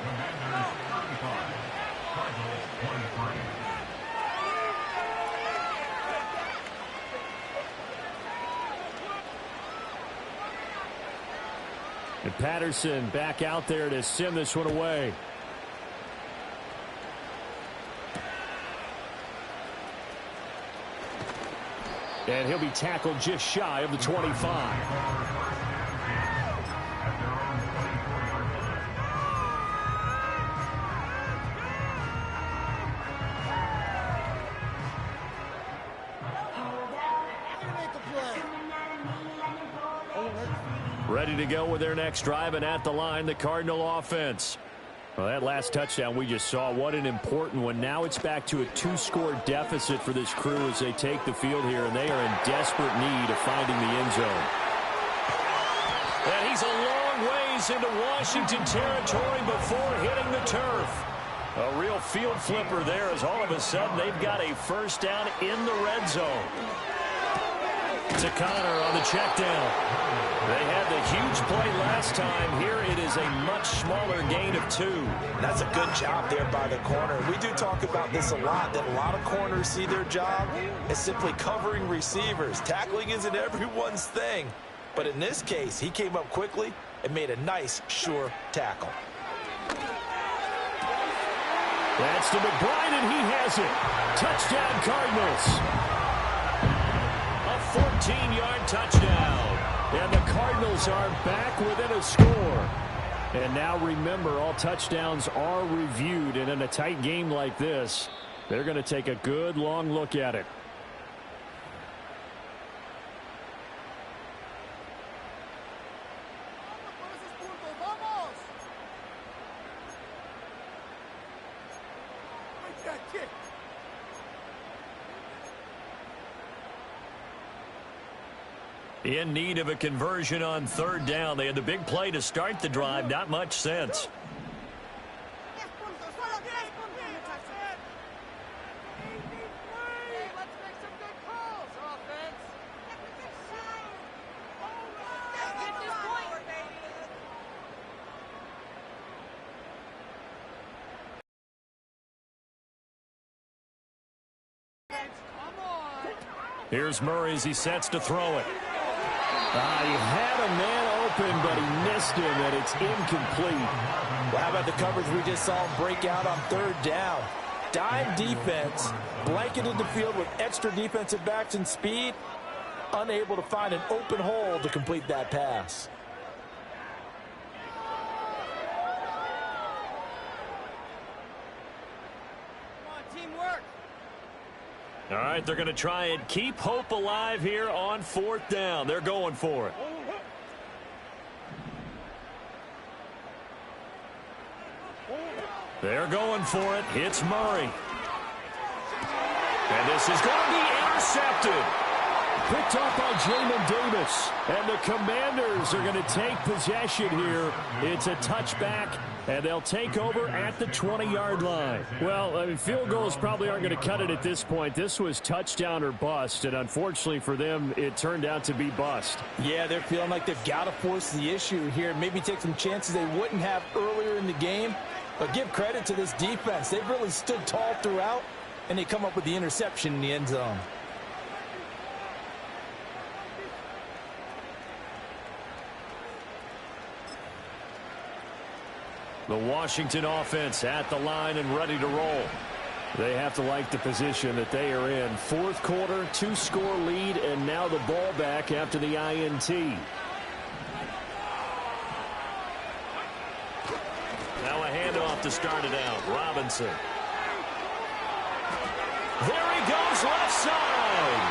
S2: And Patterson back out there to send this one away. And he'll be tackled just shy of the 25. Ready to go with their next drive, and at the line, the Cardinal offense. Well, that last touchdown we just saw, what an important one. Now it's back to a 2-score deficit for this crew as they take the field here, and they are in desperate need of finding the end zone. And he's a long ways into Washington territory before hitting the turf. A real field flipper there as all of a sudden they've got a first down in the red zone. To Connor on the check down. They had the huge play last time. Here it is a much smaller gain of 2.
S3: That's a good job there by the corner. We do talk about this a lot, that a lot of corners see their job as simply covering receivers. Tackling isn't everyone's thing. But in this case, he came up quickly and made a nice, sure tackle.
S2: That's to McBride, and he has it. Touchdown, Cardinals. A 14-yard touchdown. And the Cardinals are back within a score. And now remember, all touchdowns are reviewed, and in a tight game like this, they're going to take a good long look at it.
S4: In need of a conversion on third down. They had the big play to start the drive. Not much sense. Here's Murray as he sets to throw it.
S2: He had a man open, but he missed him, and it's incomplete.
S5: Well, how about the coverage we just saw him break out on third down? Dime defense, blanketed the field with extra defensive backs and speed, unable to find an open hole to complete that pass.
S4: All right, they're going to try and keep hope alive here on fourth down. They're going for it. They're going for it. It's Murray. And this is going to be intercepted.
S2: Picked up by Jamin Davis. And the Commanders are going to take possession here. It's a touchback, and they'll take over at the 20-yard line. Well, I mean, field goals probably aren't going to cut it at this point. This was touchdown or bust, and unfortunately for them, it turned out to be bust.
S5: Yeah, they're feeling like they've got to force the issue here. Maybe take some chances they wouldn't have earlier in the game. But give credit to this defense. They've really stood tall throughout, and they come up with the interception in the end zone.
S2: The Washington offense at the line and ready to roll. They have to like the position that they are in. Fourth quarter, 2-score lead, and now the ball back after the INT.
S4: Now a handoff to start it out. Robinson. There he goes, left side.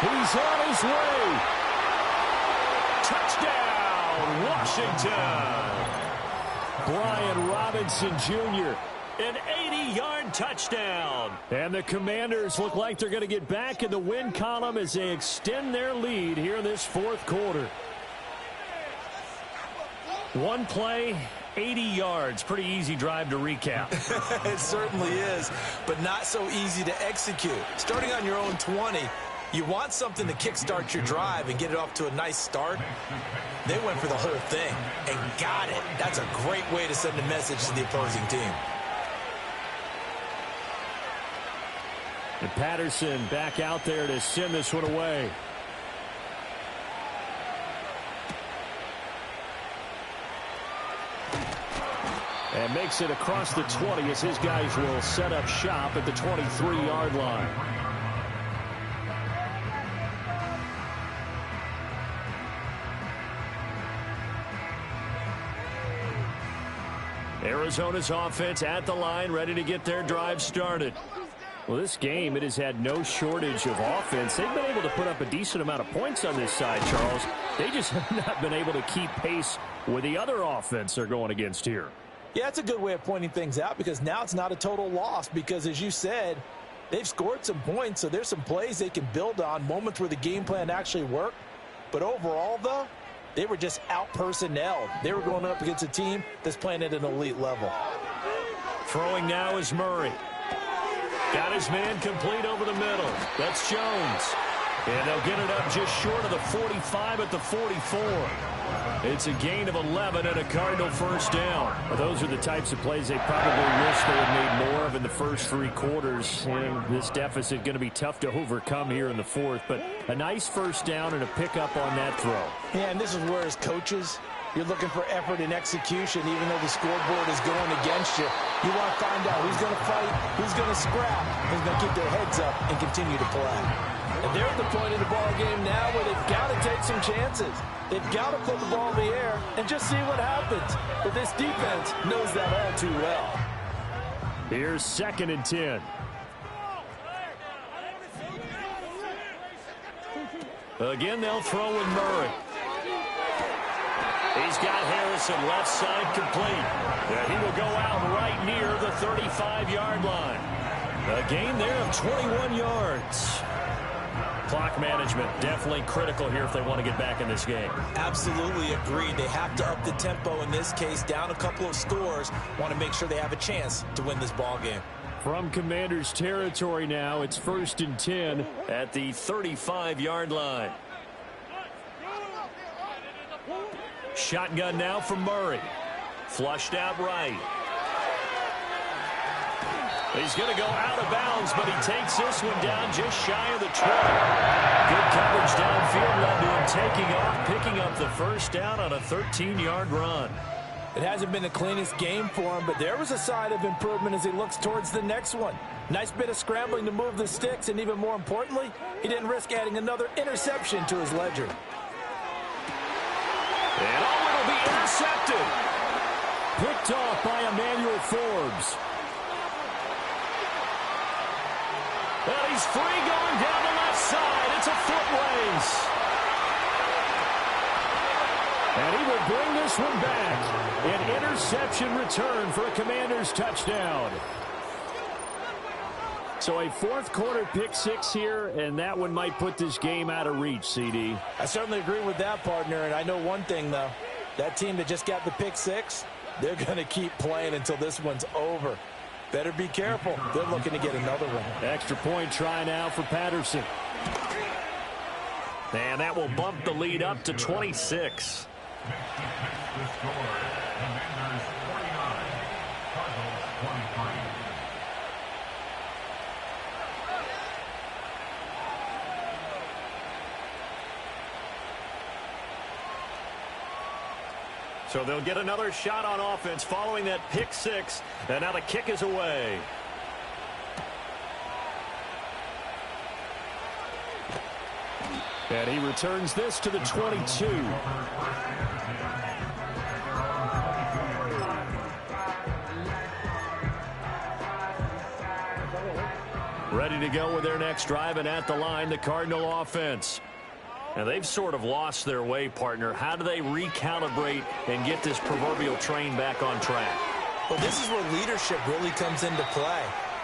S2: He's on his way.
S4: Touchdown, Washington.
S2: Brian Robinson Jr.
S4: An 80-yard touchdown.
S2: And the Commanders look like they're going to get back in the win column as they extend their lead here in this fourth quarter. One play, 80 yards. Pretty easy drive to recap.
S3: It certainly is, but not so easy to execute. Starting on your own 20, you want something to kickstart your drive and get it off to a nice start. They went for the whole thing and got it. That's a great way to send a message to the opposing team.
S2: And Patterson back out there to send this one away. And makes it across the 20 as his guys will set up shop at the 23-yard line. Arizona's offense at the line, ready to get their drive started. Well, this game, it has had no shortage of offense. They've been able to put up a decent amount of points on this side, Charles. They just have not been able to keep pace with the other offense they're going against here.
S5: Yeah, that's a good way of pointing things out because now it's not a total loss because, as you said, they've scored some points, so there's some plays they can build on, moments where the game plan actually worked. But overall, though, they were just out-personnelled. They were going up against a team that's playing at an elite level.
S2: Throwing now is Murray. Got his man complete over the middle. That's Jones. And they'll get it up just short of the 45 at the 44. It's a gain of 11 and a Cardinal first down. Well, those are the types of plays they probably wish they had made more of in the first three quarters. And this deficit going to be tough to overcome here in the fourth. But a nice first down and a pickup on that throw.
S5: Yeah, and this is where, as coaches, you're looking for effort and execution, even though the scoreboard is going against you. You want to find out who's going to fight, who's going to scrap, who's going to keep their heads up and continue to play. And they're at the point in the ball game now where they've got to take some chances. They've got to put the ball in the air and just see what happens. But this defense knows that all too well.
S2: Here's 2nd and 10. Again, they'll throw in Murray. He's got Harrison left side complete. And he will go out right near the 35-yard line. A gain there of 21 yards. Clock management definitely critical here if they want to get back in this game.
S5: Absolutely agreed. They have to up the tempo in this case, down a couple of scores. Want to make sure they have a chance to win this ball game.
S2: From Commanders territory now, it's 1st and 10 at the 35-yard line. Shotgun now from Murray. Flushed out right. He's going to go out of bounds, but he takes this one down just shy of the 20. Good coverage downfield led to him taking off, picking up the first down on a 13-yard run.
S5: It hasn't been the cleanest game for him, but there was a sign of improvement as he looks towards the next one. Nice bit of scrambling to move the sticks, and even more importantly, he didn't risk adding another interception to his ledger.
S2: And it'll be intercepted. Picked off by Emmanuel Forbes. Well, he's free going down the left side. It's a foot race. And he will bring this one back. An interception return for a Commanders touchdown. So a 4th quarter pick 6 here, and that one might put this game out of reach, CD.
S5: I certainly agree with that, partner, and I know one thing, though. That team that just got the pick 6, they're going to keep playing until this one's over. Better be careful. They're looking to get another one.
S2: Extra point try now for Patterson. And that will bump the lead up to 26.
S6: The score, Commanders 49, Cardinals 23.
S2: So they'll get another shot on offense following that pick 6. And now the kick is away. And he returns this to the 22. Ready to go with their next drive, and at the line, the Cardinal offense. And they've sort of lost their way, partner. How do they recalibrate and get this proverbial train back on track?
S5: Well, this is where leadership really comes into play.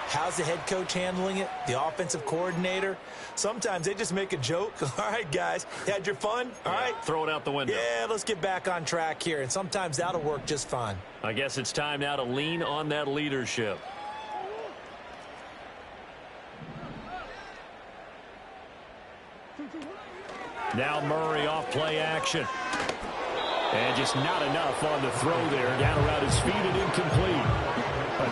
S5: How's the head coach handling it? The offensive coordinator? Sometimes they just make a joke. All right, guys, you had your fun? All right.
S2: Throw it out the window.
S5: Yeah, let's get back on track here. And sometimes that'll work just fine.
S2: I guess it's time now to lean on that leadership. Now Murray off play action. And just not enough on the throw there. Down around his feet and incomplete.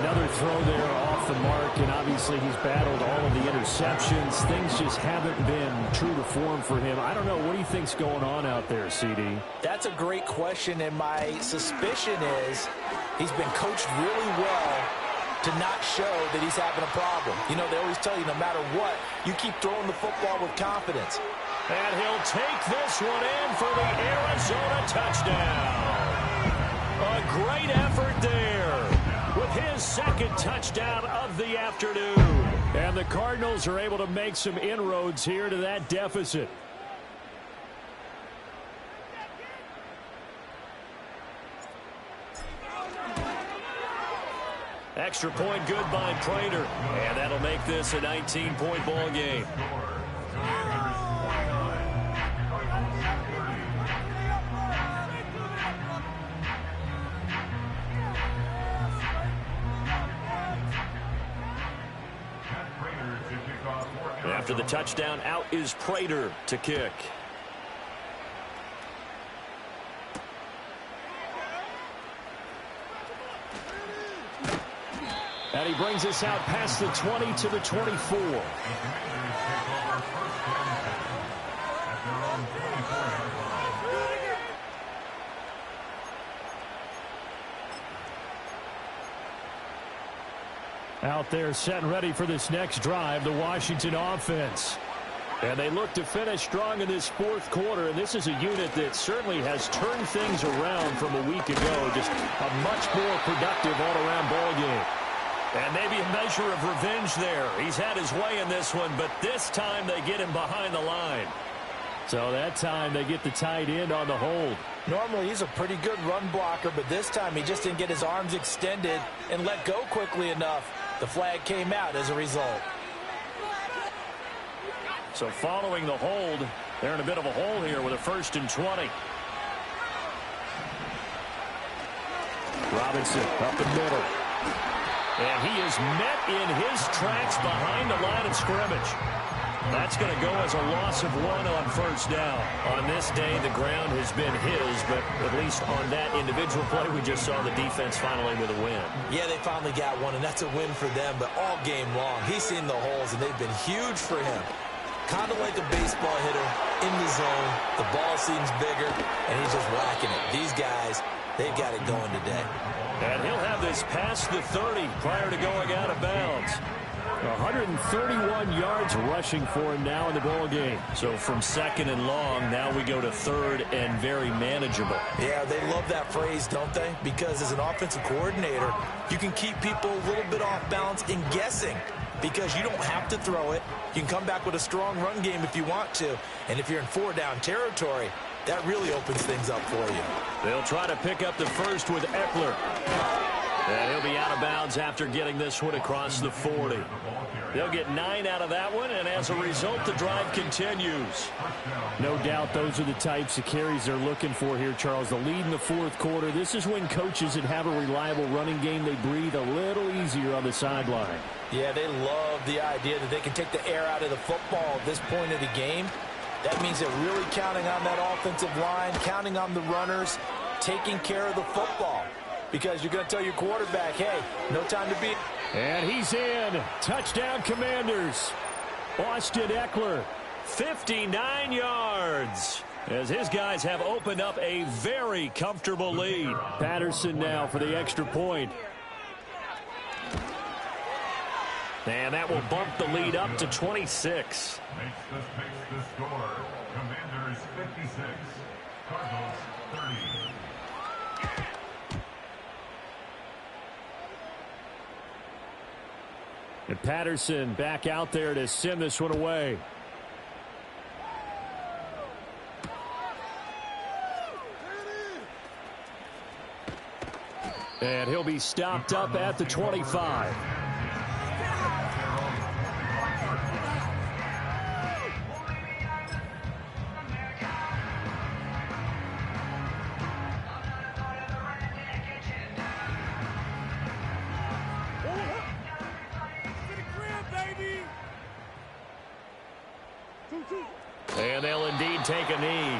S2: Another throw there off the mark, and obviously he's battled all of the interceptions. Things just haven't been true to form for him. I don't know. What do you think's going on out there, CD?
S5: That's a great question, and my suspicion is he's been coached really well to not show that he's having a problem. You know, they always tell you no matter what, you keep throwing the football with confidence.
S2: And he'll take this one in for the Arizona touchdown. A great effort there with his 2nd touchdown of the afternoon. And the Cardinals are able to make some inroads here to that deficit. Extra point good by Prater. And that'll make this a 19-point ball game. After the touchdown, out is Prater to kick. And he brings us out past the 20 to the 24. Out there set and ready for this next drive, the Washington offense. And they look to finish strong in this fourth quarter, and this is a unit that certainly has turned things around from a week ago. Just a much more productive all-around ball game. And maybe a measure of revenge there. He's had his way in this one, but this time they get him behind the line. So that time they get the tight end on the hold.
S5: Normally he's a pretty good run blocker, but this time he just didn't get his arms extended and let go quickly enough. The flag came out as a result.
S2: So following the hold, they're in a bit of a hole here with a 1st and 20. Robinson up the middle. And he is met in his tracks behind the line of scrimmage. That's going to go as a loss of 1 on 1st down. On this day, the ground has been his, but at least on that individual play, we just saw the defense finally with a win. Yeah, they finally got one, and that's a win for them, but all game long, he's seen the holes, and they've been huge for him. Kind of like a baseball hitter in the zone. The ball seems bigger, and he's just whacking it. These guys, they've got it going today. And he'll have this past the 30 prior to going out of bounds. 131 yards rushing for him now in the ball game. So from 2nd and long, now we go to 3rd and very manageable. Yeah, they love that phrase, don't they? Because as an offensive coordinator, you can keep people a little bit off balance in guessing. Because you don't have to throw it. You can come back with a strong run game if you want to. And if you're in 4-down territory, that really opens things up for you. They'll try to pick up the first with Eckler. And he'll be out of bounds after getting this one across the 40. They'll get 9 out of that one, and as a result, the drive continues. No doubt those are the types of carries they're looking for here, Charles. The lead in the fourth quarter. This is when coaches that have a reliable running game, they breathe a little easier on the sideline. Yeah, they love the idea that they can take the air out of the football at this point of the game. That means they're really counting on that offensive line, counting on the runners, taking care of the football. Because you're going to tell your quarterback, hey, no time to beat. And he's in. Touchdown, Commanders. Austin Eckler, 59 yards. As his guys have opened up a very comfortable lead. Patterson now for the extra point. And that will bump the lead up to 26.
S6: Makes the score. Commanders 56. Cardinals 30.
S2: And Patterson back out there to send this one away. And he'll be stopped up at the 25. And they'll indeed take a knee.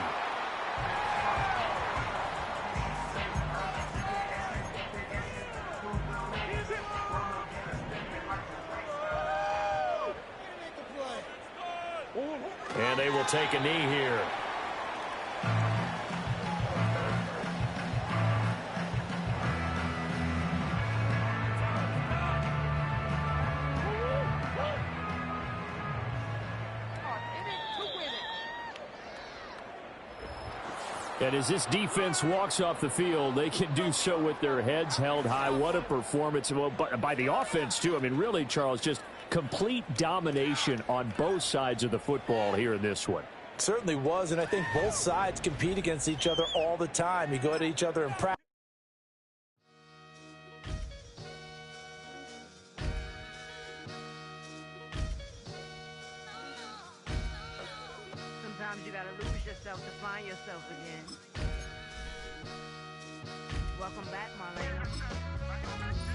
S2: And they will take a knee here. And as this defense walks off the field, they can do so with their heads held high. What a performance. Well, by the offense, too. I mean, really, Charles, just complete domination on both sides of the football here in this one.
S5: Certainly was, and I think both sides compete against each other all the time. You go at each other in practice.
S8: Sometimes you gotta lose yourself to find yourself again. Welcome back, Marlena.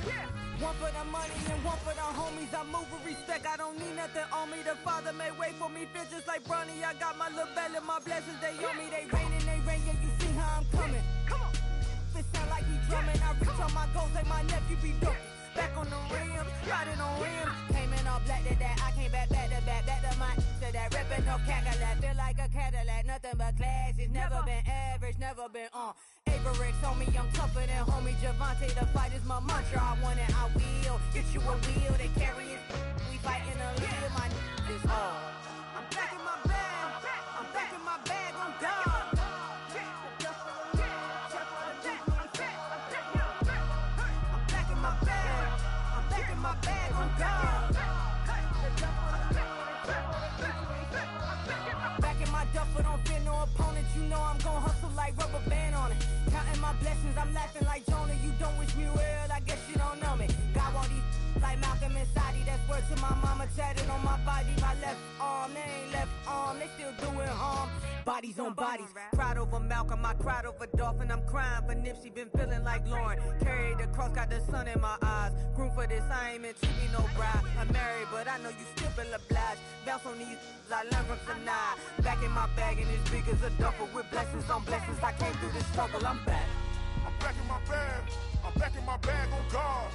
S7: Yeah. One for the money and one for the homies. I move with respect. I don't need nothing on me. The Father may wait for me. Feel just like Bronny. I got my little belly. My blessings, they on me. They rain and they rain. Yeah, you see how I'm coming. Come on. It sound like he drumming. I reach on my goals like my nephew be dope. Back on the rim, riding on rims. Came in all black to that. I came back to my to that. Ripping no Cadillac. Feel like a Cadillac. Nothing but class. It's never been average. Never been on. Averex on me. I'm tougher than homie Javante. The fight is my mantra. I want it. I will. Get you a wheel. They carry it. We fighting a little. My is all. I'm back in my know I'm gon' hustle like rubber band on it. Counting my blessings, I'm laughing like Jonah. You don't wish me well, I guess you don't know me. Got all these like Malcolm and Sadie. That's word to my mama, tatted on my body. My left arm, they ain't left arm, they still doing harm. Bodies on bodies, cried over Malcolm, I cried over Dolphin. I'm crying for Nipsey, been feeling like Lauren. Carried the cross, got the sun in my eyes. Groom for this, I ain't meant to be no bride. I'm married, but I know you still feel obliged. Bounce on these, I learned from tonight. Back in my bag and it's big as a duffel. With blessings on blessings, I came through this struggle, I'm back.
S1: I'm back in my bag, I'm back in my bag on guard.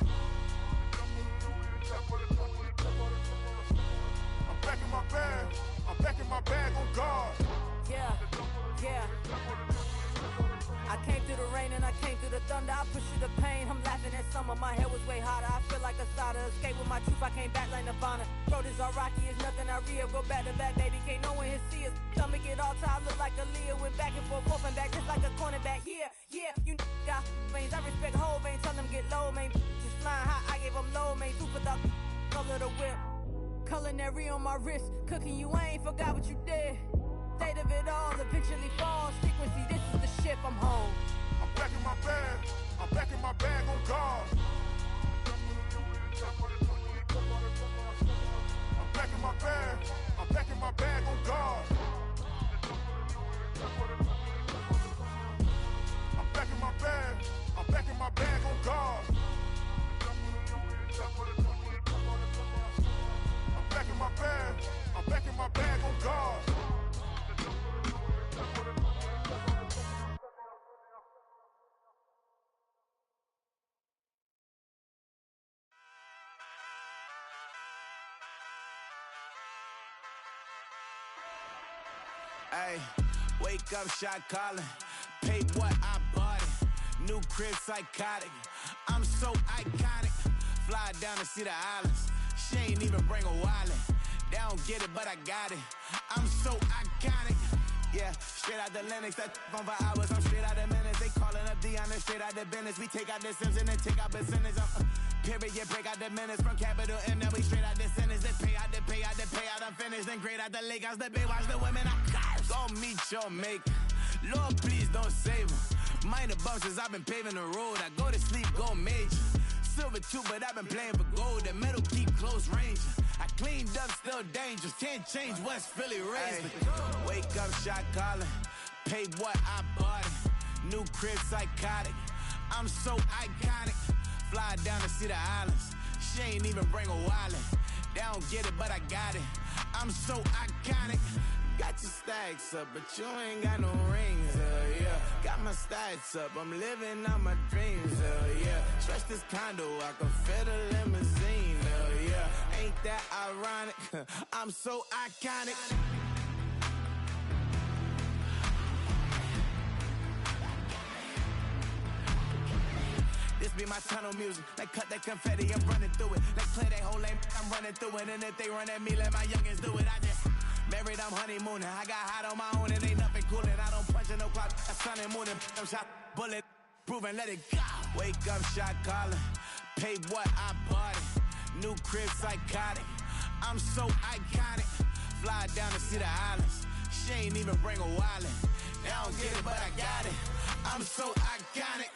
S1: I'm back in my bag, I'm back in my bag on guard.
S7: Yeah, yeah. I came through the rain and I came through the thunder. I pushed through the pain, I'm laughing at summer. My head was way hotter, I feel like a cider. Escape with my truth, I came back like Nirvana. Road is all rocky, it's nothing I real. Go back to back, baby, can't no one here see us. Stomach it all tied, look like a Leah. Went back and forth and back, just like a cornerback. Yeah, yeah, you got veins, I respect whole veins. Tell them get low, man. Just flying high, I gave them low, man. Super the color the whip. Culinary on my wrist, cooking you, I ain't forgot what you did. State of it all, eventually falls. Frequency, this is the ship, I'm home.
S1: I'm back in my bag, I'm back in my bag on guard. I'm back in my bag, I'm back in my bag on guard. I'm back in my bag, I'm back in my bag on guard. I'm back in my bag, I'm back in my bag on guard.
S9: Ay, wake up, shot calling. Paid what I bought it. New crib psychotic. I'm so iconic. Fly down to see the islands. She ain't even bring a wallet. They don't get it, but I got it. I'm so iconic. Yeah, straight out the Linux, that on for hours, I'm straight out the minutes. They calling up Deanna, straight out the business. We take out the Sims and then take out percentage. Period, break out the minutes from capital M, now we straight out the sentence. They pay out, I'm finished. Then grade out the Lakers, the bay, watch the women, I got it. Go meet your mate. Lord, please don't save them. Minor bumps as I've been paving the road. I go to sleep, go major. Silver too, but I've been playing for gold. The metal keep close range. I cleaned up, still dangerous. Can't change West Philly raised. Wake up, shot calling. Paid what I bought it. New crib psychotic. I'm so iconic. Fly down to see the islands. She ain't even bring a wallet. They don't get it, but I got it. I'm so iconic. Got your stacks up, but you ain't got no rings, yeah. Got my stacks up, I'm living out my dreams, yeah. Stretch this condo, I can fit a limousine, yeah. Ain't that ironic? I'm so iconic. This be my tunnel music. Like cut that confetti, I'm running through it. Like play that whole lane, I'm running through it. And if they run at me, let my youngins do it. I just married, I'm honeymooning. I got hot on my own, it ain't nothing coolin'. I don't punch in no clock, I sun and moon. I'm shot, bullet, proven, let it go. Wake up, shot calling. Paid what I bought it. New crib psychotic. I'm so iconic. Fly down to see the islands. She ain't even bring a wallet. They don't get it, but I got it. I'm so iconic.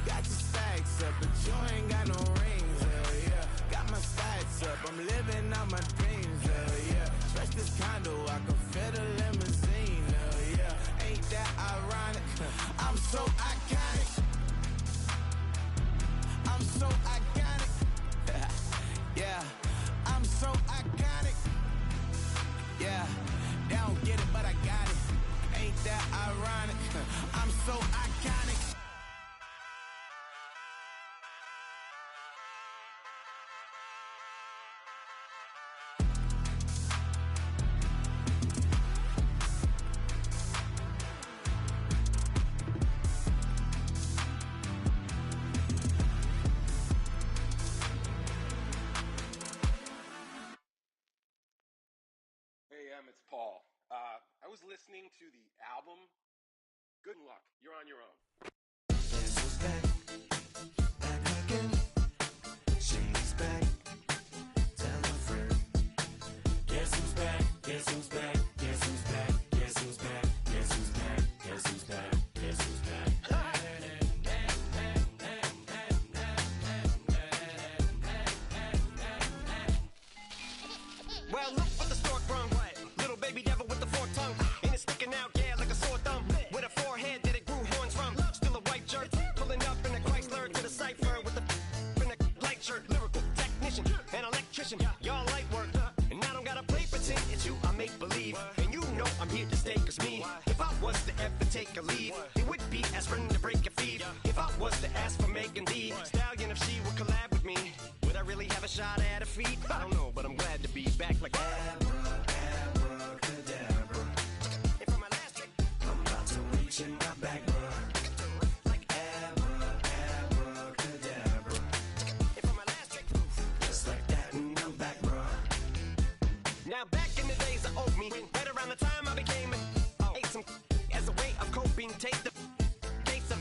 S9: Got your stacks up, but you ain't got no rings, yeah. Got my stacks up, I'm living out my dreams, yeah. Stretch this condo, I can fit a limousine, yeah. Ain't that ironic? I'm so iconic. I'm so iconic. Yeah, I'm so iconic. Yeah, they don't get it, but I got it. Ain't that ironic? I'm so iconic.
S10: It's Paul. I was listening to the album. Good luck. You're on your own.
S11: Guess who's back? Back again. Shady's back. Tell a friend. Guess who's back? Guess who's back? Guess who's back? Guess who's back? Guess who's back? Guess
S12: mistake was me. If I was to ever take a leave, it would be aspirin to break your feet. If I was to ask for Megan Thee Stallion, if she would collab with me, would I really have a shot at her feet? I don't know, but I'm glad to be back like abracadabra. And for my last trick, I'm about to reach in my back, like abracadabra. And for my last trick, just like that, and I'm back, bro. Now back in the days I owed me, right around the time I became ate some as a way of coping. Take the case of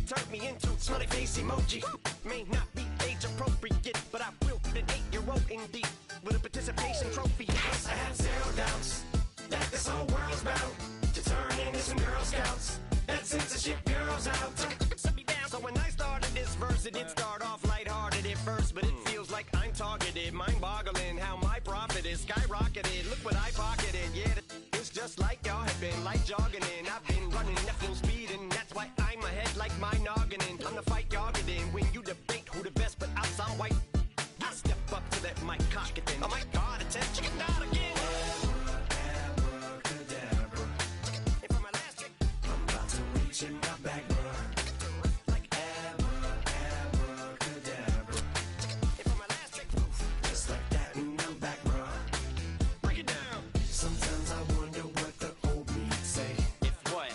S12: turned me into smiley face emoji. May not be age appropriate, but I will be an 8-year-old indeed with a participation trophy. I have zero doubts that this whole world's bound to turn into some Girl Scouts. That censorship girls out. Set me down. So when I started this verse, it did start off lighthearted at first, but it feels like I'm targeted. Mind-boggling how my profit is skyrocketed. Look what I pocketed. Yeah, it's just like y'all have been like jogging in. I've been running at full speed, and that's why I'm ahead like my noggin. I'm the fight y'all get in when you debate who the best, but I'm some white. I step up to that mic, cock it then. Oh my God, attention, not again. Abracadabra. And for my last trick, I'm about to reach in my bag, bro. Like abracadabra. And for my last trick, just like that, and I'm back, bro. Break it down. Sometimes I wonder what the old me say. If what?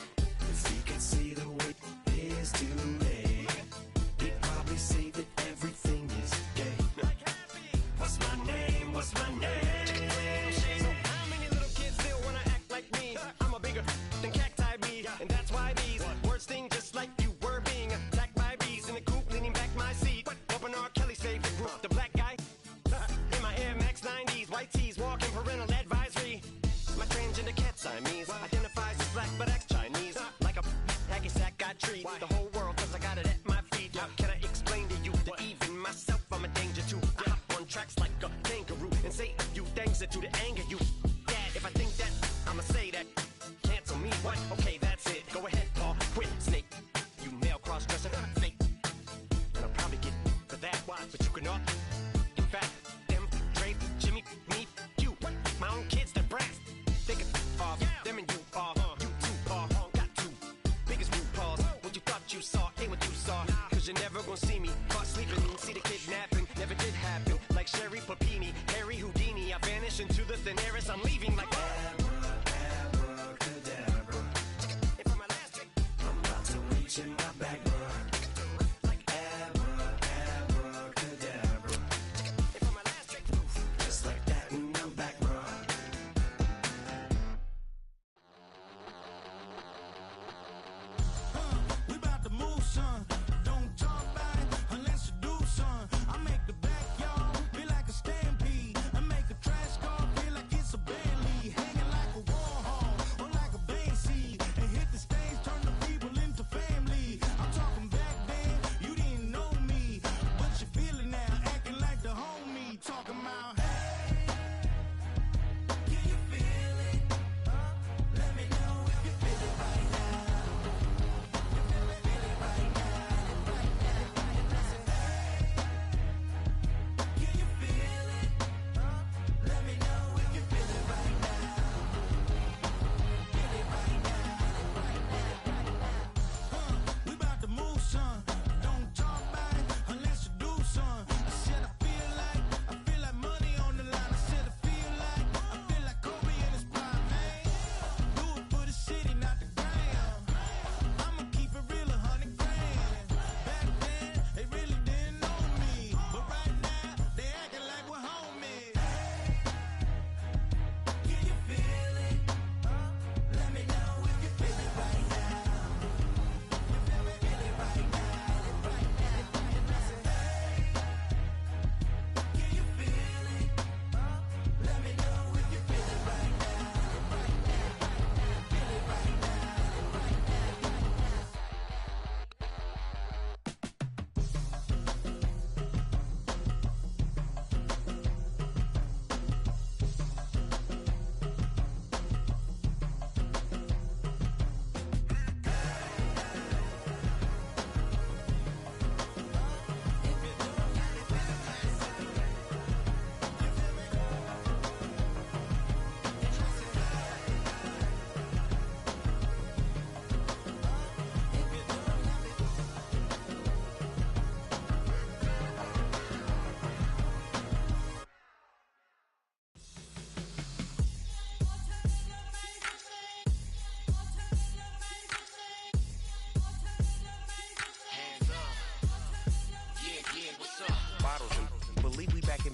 S12: If he could see the way it is today, he'd probably say that everything is gay. What's my name? What's my name? So how many little kids still wanna act like me? I'm a bigger than cacti bee, and that's why these words sting just like you were being attacked by bees in the coop, leaning back my seat. Open R. Kelly's favorite group, the black guy. In my Air Max 90s, white tees, walking parental advisory. My transgender cat Siamese identifies as black but acts Chinese. Like a hacky sack I treat the whole world cause I got it at my feet. How can I explain to you that even myself I'm a danger to? I hop on tracks like a kangaroo and say a few things that do to anger you. Dad, if I think that, I'ma say that. Cancel me, what? Okay, that's it. Go ahead, Paul, quit, snake. You male cross-dresser, fake. And I'll probably get for that, but you can all. In fact, them, Dre, Jimmy, me, you, my own kids, they're brass. They can off, them and you off. You too, Paul, got two biggest root paws. What you thought you saw ain't what you saw. Cause you're never gonna see me caught sleeping, see the kidnapping. Never did happen, like Sherry Papini, Harry Houdini. I vanish into the thin air as I'm leaving like abracadabra. And for my last trick, I'm about to reach in my bag, bro. Like abracadabra. And for my last trick, just like that, and I'm back, bro.
S1: We about to move, son. Don't talk about it unless you do, son. I make the backyard feel like a stampede. I make a trash car feel like it's a Bentley.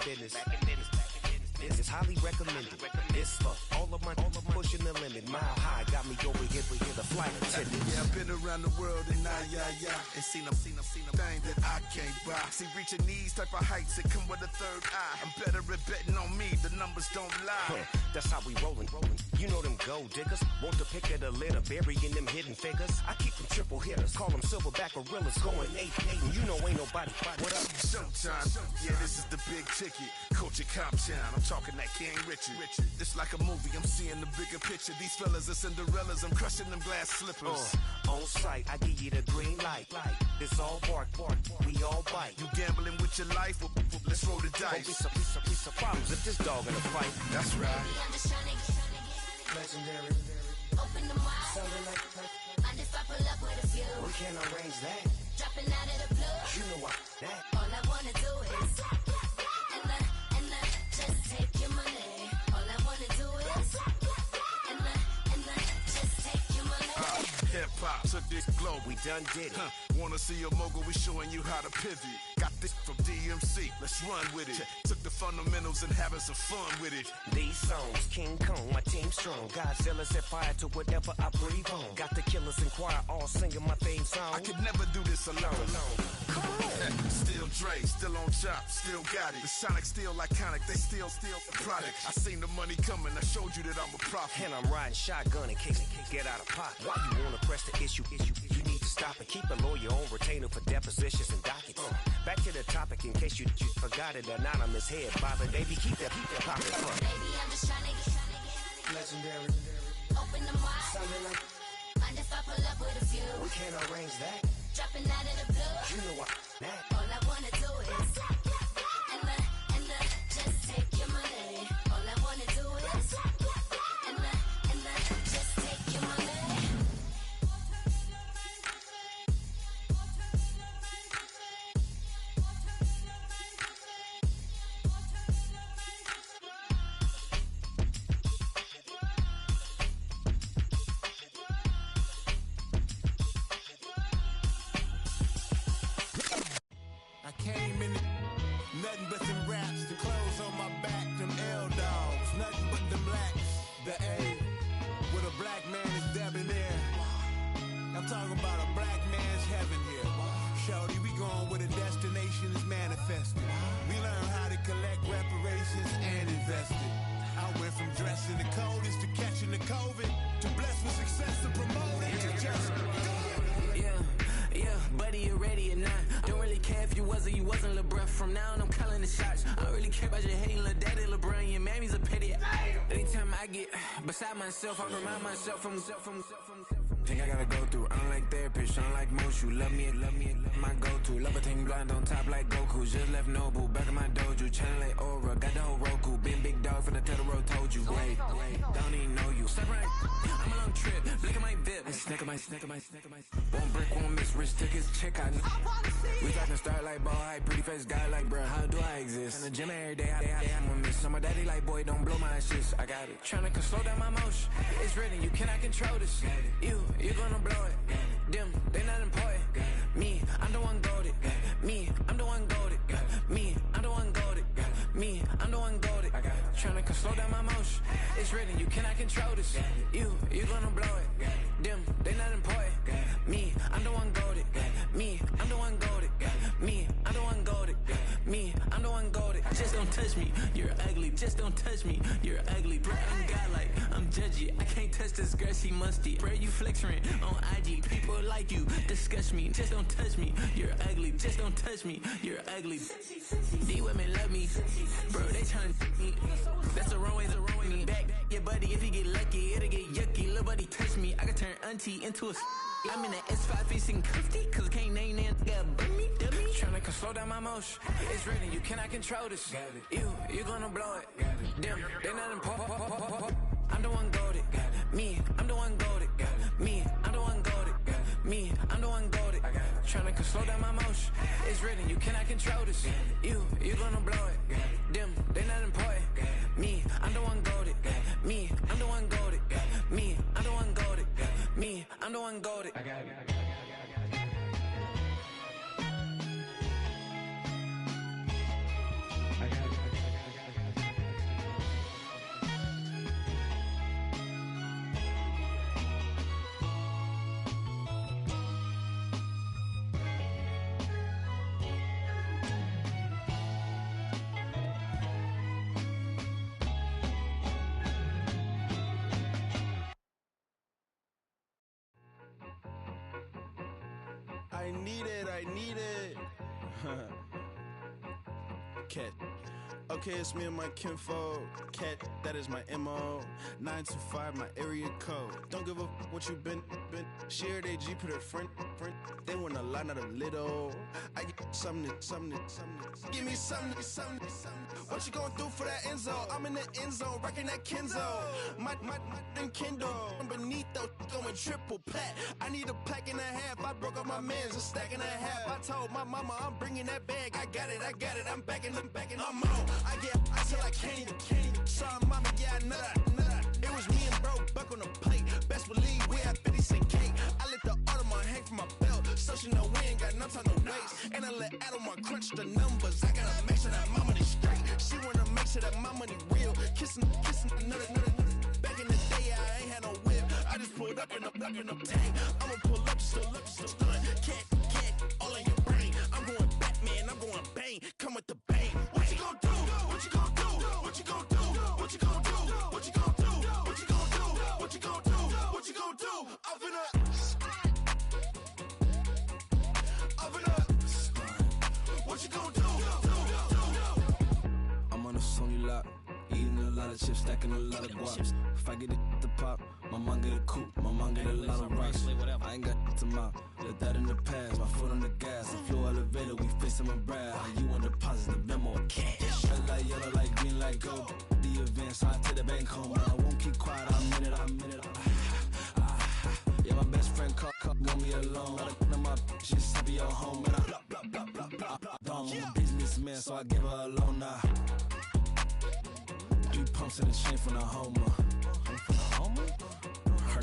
S13: business. It's highly recommended. This for all of my pushing the limit. Mile high got me over here for the flight attendant.
S9: Yeah, I've been around the world and and seen a thing that I can't buy. See, reaching these type of heights, it come with a third eye. I'm better at betting on me, the numbers don't lie.
S13: That's how we rollin'. You know them gold diggers, want to pick at a litter, burying them hidden figures. I keep them triple hitters, call them silverback gorillas, going 8-8, and you know ain't nobody. What up?
S9: Showtime, yeah, this is the big ticket. Culture Cop Town, I'm talking that King Richard. It's like a movie, I'm seeing the bigger picture. These fellas are Cinderellas, I'm crushing them glass slippers.
S13: On sight, I give you the green light. It's all bark, we all bite.
S9: You gambling with your life? Well, let's roll the dice.
S13: Piece of problems if this dog in a fight.
S9: That's right.
S12: I'm just trying to get
S13: Legendary.
S12: open them wide.
S13: Sounding like
S12: Mind if I pull up with a few?
S13: we can't arrange that.
S12: Dropping out of the blue.
S13: You know what? That.
S12: All I wanna do is and just take your money. All I wanna do is and just take your money.
S9: Hip hop took this globe,
S13: We done did it.
S9: Wanna see a mogul? We showing you how to pivot. Got this from DMC, let's run with it. Took the fundamentals and having some fun with it.
S13: These songs, King Kong, my team strong. Godzilla set fire to whatever I breathe on. Got the killers in choir all singing my theme song.
S9: I could never do this alone. Still Dre, still on top, still got it. The Sonic still iconic, they still the product. I seen the money coming, I showed you that I'm a prophet.
S13: And I'm riding shotgun in case it can't get out of pocket. Why you wanna press the issue? You need to stop and keep a lawyer on retainer for depositions and dockets. Back to the topic in case you forgot it. Anonymous head bobbing, baby, keep that poppin'.
S12: Baby, I'm just trying to get
S13: Legendary.
S12: open them wide.
S13: Sounding like
S12: Mind if I pull up with a few?
S13: we can't arrange that.
S12: Dropping out of the blue.
S13: You know what? That.
S12: All I wanna do is and just take your money. All I wanna do is and just take your money.
S9: I came in nothing but them raps, the clothes on my back, them L-dogs, nothing but them blacks. The A, with a black man is debonair. I'm talking about a black man's heaven here. Shorty, we going where the destination is manifested. We learn how to collect reparations and invest it. I went from dressing the coldest to catching the COVID, to blessed with success to promote it, to just go.
S14: Yeah, buddy, you ready or not? Don't really care if you was or you wasn't LeBron. From now on, I'm calling the shots. I don't really care about your hating little daddy LeBron. Your mammy's a pity. Anytime I get beside myself, I remind myself from Think I gotta go through. I don't like therapists, I don't like most. You love me, my go-to. Love a thing blind on top like Goku. Just left Noble, back in my dojo. Channel like Aura, got the whole Roku. Been big dog from the Tether Road, told you. Wait, don't even know you. Step right, I'm a long trip. Look at my VIP. Snack of my. One brick, one miss. Rich took his check out. We talking start like ball hype. Pretty face guy like, bruh, how do I exist? In the gym every day, I'm a miss. So my daddy like, boy, don't blow my shit. I got it. Tryna slow down my motion. It's written, you cannot control this. You gonna blow it. Them, they not important. Me, I'm the one golded. Me, I'm the one golded. Me, I'm the one golded. Me, I'm the one golded. Tryna slow down my motion. It's written, you cannot control this. You gonna blow it. Them, they not important. Me, I'm the one golded. Me, I'm the one golded. Me, I'm the one golded. Me, I'm the one golded. Just don't touch me, you're ugly. Just don't touch me, you're ugly. Bro, I'm godlike, I'm judgy. I can't touch this girl, she musty. Bro, you flexing on IG. People like you disgust me. Just don't touch me, you're ugly. Just don't touch me, you're ugly. These women love me, bro, they tryna me. That's the wrong way, back your buddy, if he get lucky, it'll get yucky. Little buddy touch me, I can turn auntie into a I'm in the S5 facing comfy, cause I can't name that nigga burn me, dummy. Tryna slow down my motion. It's written, you cannot control this. You gonna blow it. Them, they not important. I'm the one golded. Me, I'm the one golded. Me, I'm the one golded. Me, I'm the one golded. Tryna slow down my motion. It's written, you cannot control this. You gonna blow it. Them, they not important. Me, I'm the one golded. Me, I'm the one golded. Me, I'm the one golded. Me, I'm the one golded. I got it.
S15: need it, I need it. Cat. Okay, it's me and my kinfolk. Cat, that is my MO. 925, my area code. Don't give a what you been. Shared AG, put her friend. They want a lot, not a little. I get something. Give me something. What you gonna do for that end zone? I'm in the end zone, rocking that Kenzo. My Kindle. Beneath though, going triple plat. I need a pack and a half. I broke up my man's a stack and a half. I told my mama I'm bringing that bag. I got it. I'm backing. I'm on. I get till I can't even. Sorry, mama, yeah, I know that. It was me and bro, buck on the plate. Best believe we had 50 cent cake. I let the Audemars hang from my belt, so she know we ain't got no time to waste. And I let Audemars crunch the numbers. I gotta make sure that my money straight. She wanna make sure that my money real. Kissing another. Back in the day, I ain't had no whip. I just pulled up in the tank. I'ma pull up just to stun. Cat, all in your brain. I'm going Batman, I'm going bang. Come with the bang. What you gonna do? What you gonna do? What you gonna do? What you gonna do? What you gonna do? What you gonna do? What you gonna do? What you gonna do? I'm finna. What you gonna do?
S16: I'm on a Sony lot, eating a lot of chips, stacking a lot of guaps. If I get it to pop, my mom get a coupe, my mom get a lot of rocks. I ain't got to mouth, let that in the past. My foot on the gas, a flow elevator, we face my brad. How you want deposit the memo? Cash. Red light, yellow light, green light, gold. The event, so I take the bank home. I won't keep quiet, I'm in it. Yeah, my best friend called, want me alone. None of my bitches happy your home, and I blah. I'm a businessman, so I give her a loan now. 3 pumps in the chain from the Homer. Her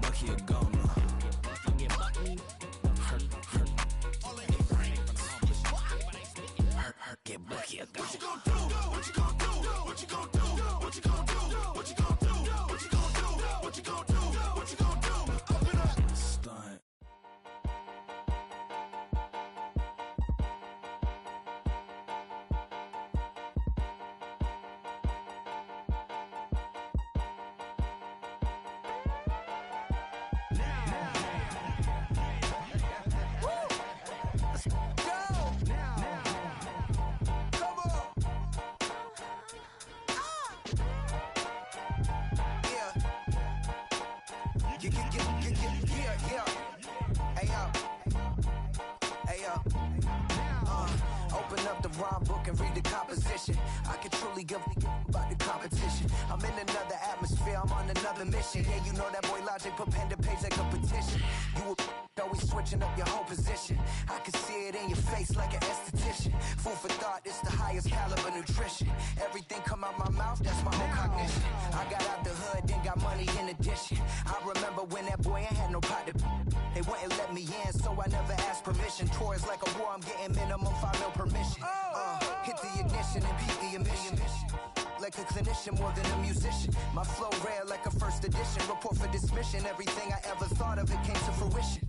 S16: Bucky a goner. Her get Bucky a goner. What you gonna do? What you gonna do? What you gonna do? What you gonna do? What you gonna do? What you gonna do? What you gonna do? What you gonna do? Open up. Stunt. Open up the rhyme book and read the composition. I can truly give about the competition. I'm in another atmosphere, I'm on another mission. Yeah, you know that boy Logic put pen to page like a petition. You always switching up your whole position. I can see it in your face like an esthetician. Food for thought, it's the highest caliber nutrition. Everything come out my mouth, that's my whole cognition. I got out the hood, then got money in addition. I remember when that boy ain't had no pot to. They wouldn't let me in, so I never asked permission. Tours like a war, I'm getting minimum 5 mil permission. Hit the ignition and beat the emission. Like a clinician more than a musician. My flow rare like a first edition. Report for dismission. Everything I ever thought of, it came to fruition.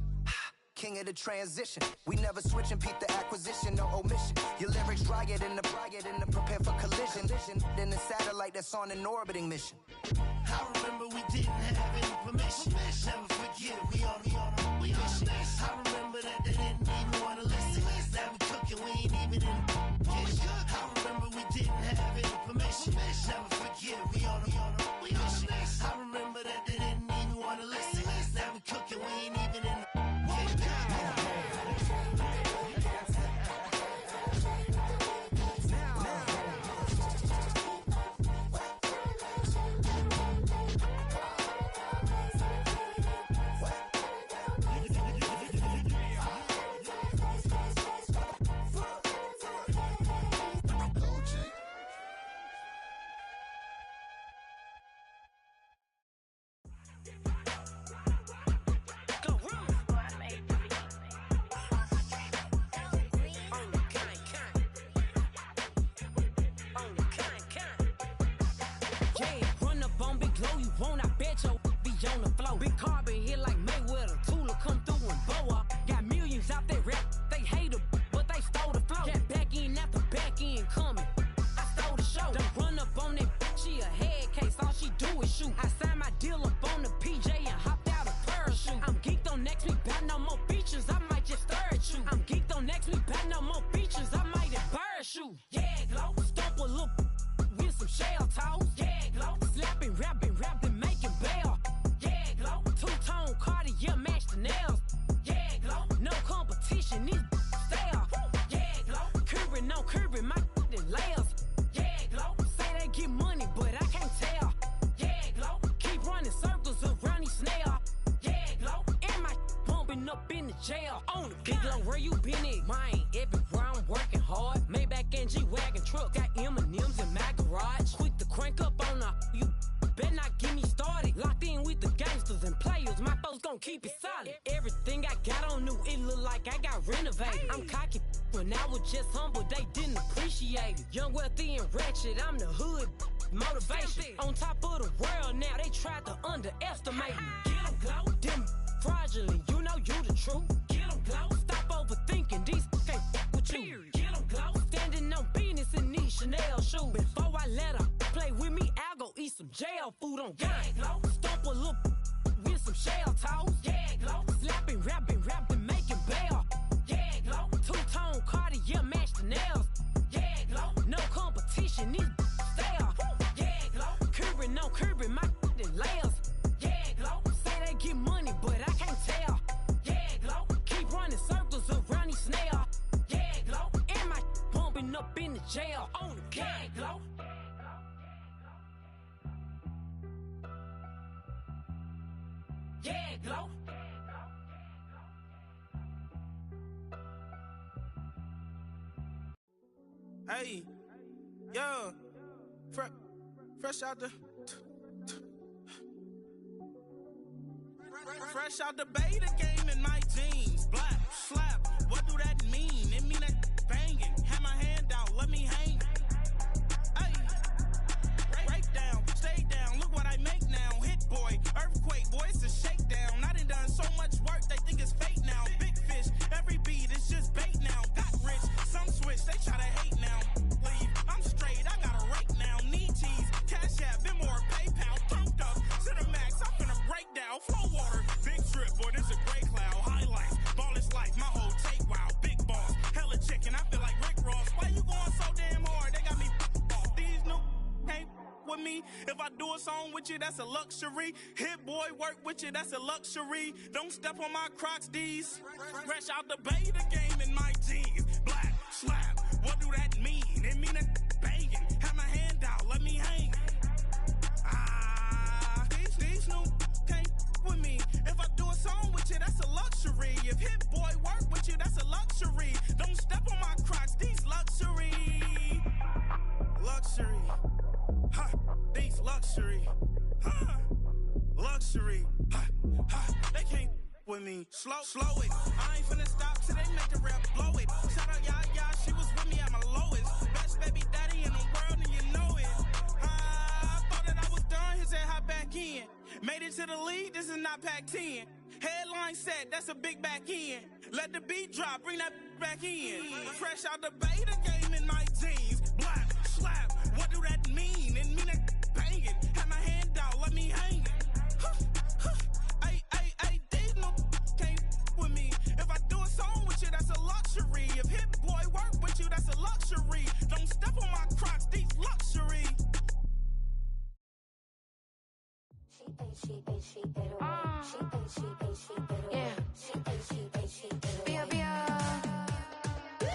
S16: King of the transition. We never switch and peep the acquisition, no omission. Your lyrics dry it in the prepare for collision. Then the satellite that's on an orbiting mission.
S12: I remember we didn't have any permission. Never forget we on a mission. I remember that they didn't even want to listen. Now we cooking, we ain't even in the kitchen. I remember we didn't have any permission. Never forget we on a mission. I remember that they didn't even want to listen. Now we cooking, we ain't even in the
S7: Next week, bout no more features, I might just stir at you.
S14: up in the jail. On the big long, where you been at? Mine, everywhere I'm working hard. Maybach and G-Wagon truck. Got M&M's in my garage. Quick to crank up on her. You better not get me started. Locked in with the gangsters and players. My folks gon' keep it solid. Everything I got on new, it look like I got renovated. I'm cocky when I was just humble, they didn't appreciate it. Young, wealthy, and ratchet, I'm the hood motivation. On top of the world now, they tried to underestimate me. Get 'em, glow. Them fraudulent, you know you the truth. Get 'em, glow. Stop overthinking, these can't with you. Get 'em, glow. Standing on business in these Chanel shoes. Before I let her play with me, I'll go eat some jail food on gang. Glow. Stomp a little with some shell toes. Yeah, glow. Slapping, rapping, making bail. Yeah, glow. Two-tone Cartier match the nails. Yeah, glow. No competition, these stale. Yeah, glow. Curbing, no curbing, my layers. Yeah, glow. Say they get money, but I can't tell. Yeah, glow. Keep running circles around these snails. Yeah, glow. And my bumping up in the jail. On the yeah, glow. Yeah, glow.
S15: Hey, yo, fresh out the fresh out the beta game in my jeans. Black slap, what do that mean? It mean that banging. Have my hand out, let me hang. Hey, break down, stay down. Look what I make now. Hit boy, earthquake, boy, it's a shakedown. I done so much work, they think it's fake now. Big fish, every beat is just bait now. Got rich, some switch, they try to hate now. Leave, I'm straight, I got a rake now. Need cheese, cash app, been more PayPal. Pumped up, to the max, I'm finna break down. Flow water, big trip, boy, this a gray cloud. Highlights, ball is life, my whole take, wow. Big boss, hella chicken, I feel like Rick Ross. Why you going so damn hard? They got me off. These new can't with me. If I do a song with you, that's a luxury. Hit boy, work with you, that's a luxury. Don't step on my Crocs, D's. Fresh out the beta game in my jeans. Black slap, what do that mean? It mean that banging. Have my hand out, let me hang. These new can't with me. If I do a song with you, that's a luxury. If hit boy work with you, that's a luxury. Don't step on my Crocs, these luxury. Luxury. Ha, these luxury. Ha, luxury. Ha, ha, they can't with me. Slow it. I ain't finna stop till they make the rap blow it. Shout out y'all, she was with me at my lowest. Best baby daddy in the world and you know it. I thought that I was done, he said hop back in. Made it to the lead, this is not Pac-10. Headline set, that's a big back end. Let the beat drop, bring that back in. Fresh out the beta game in my jeans. Black slap, what do that mean? It mean that banging. Have my hand out, let me hang. Ay, these no can't with me. If I do a song with you, that's a luxury. If hit boy work with you, that's a luxury. Don't step on my Crocs, these luxury.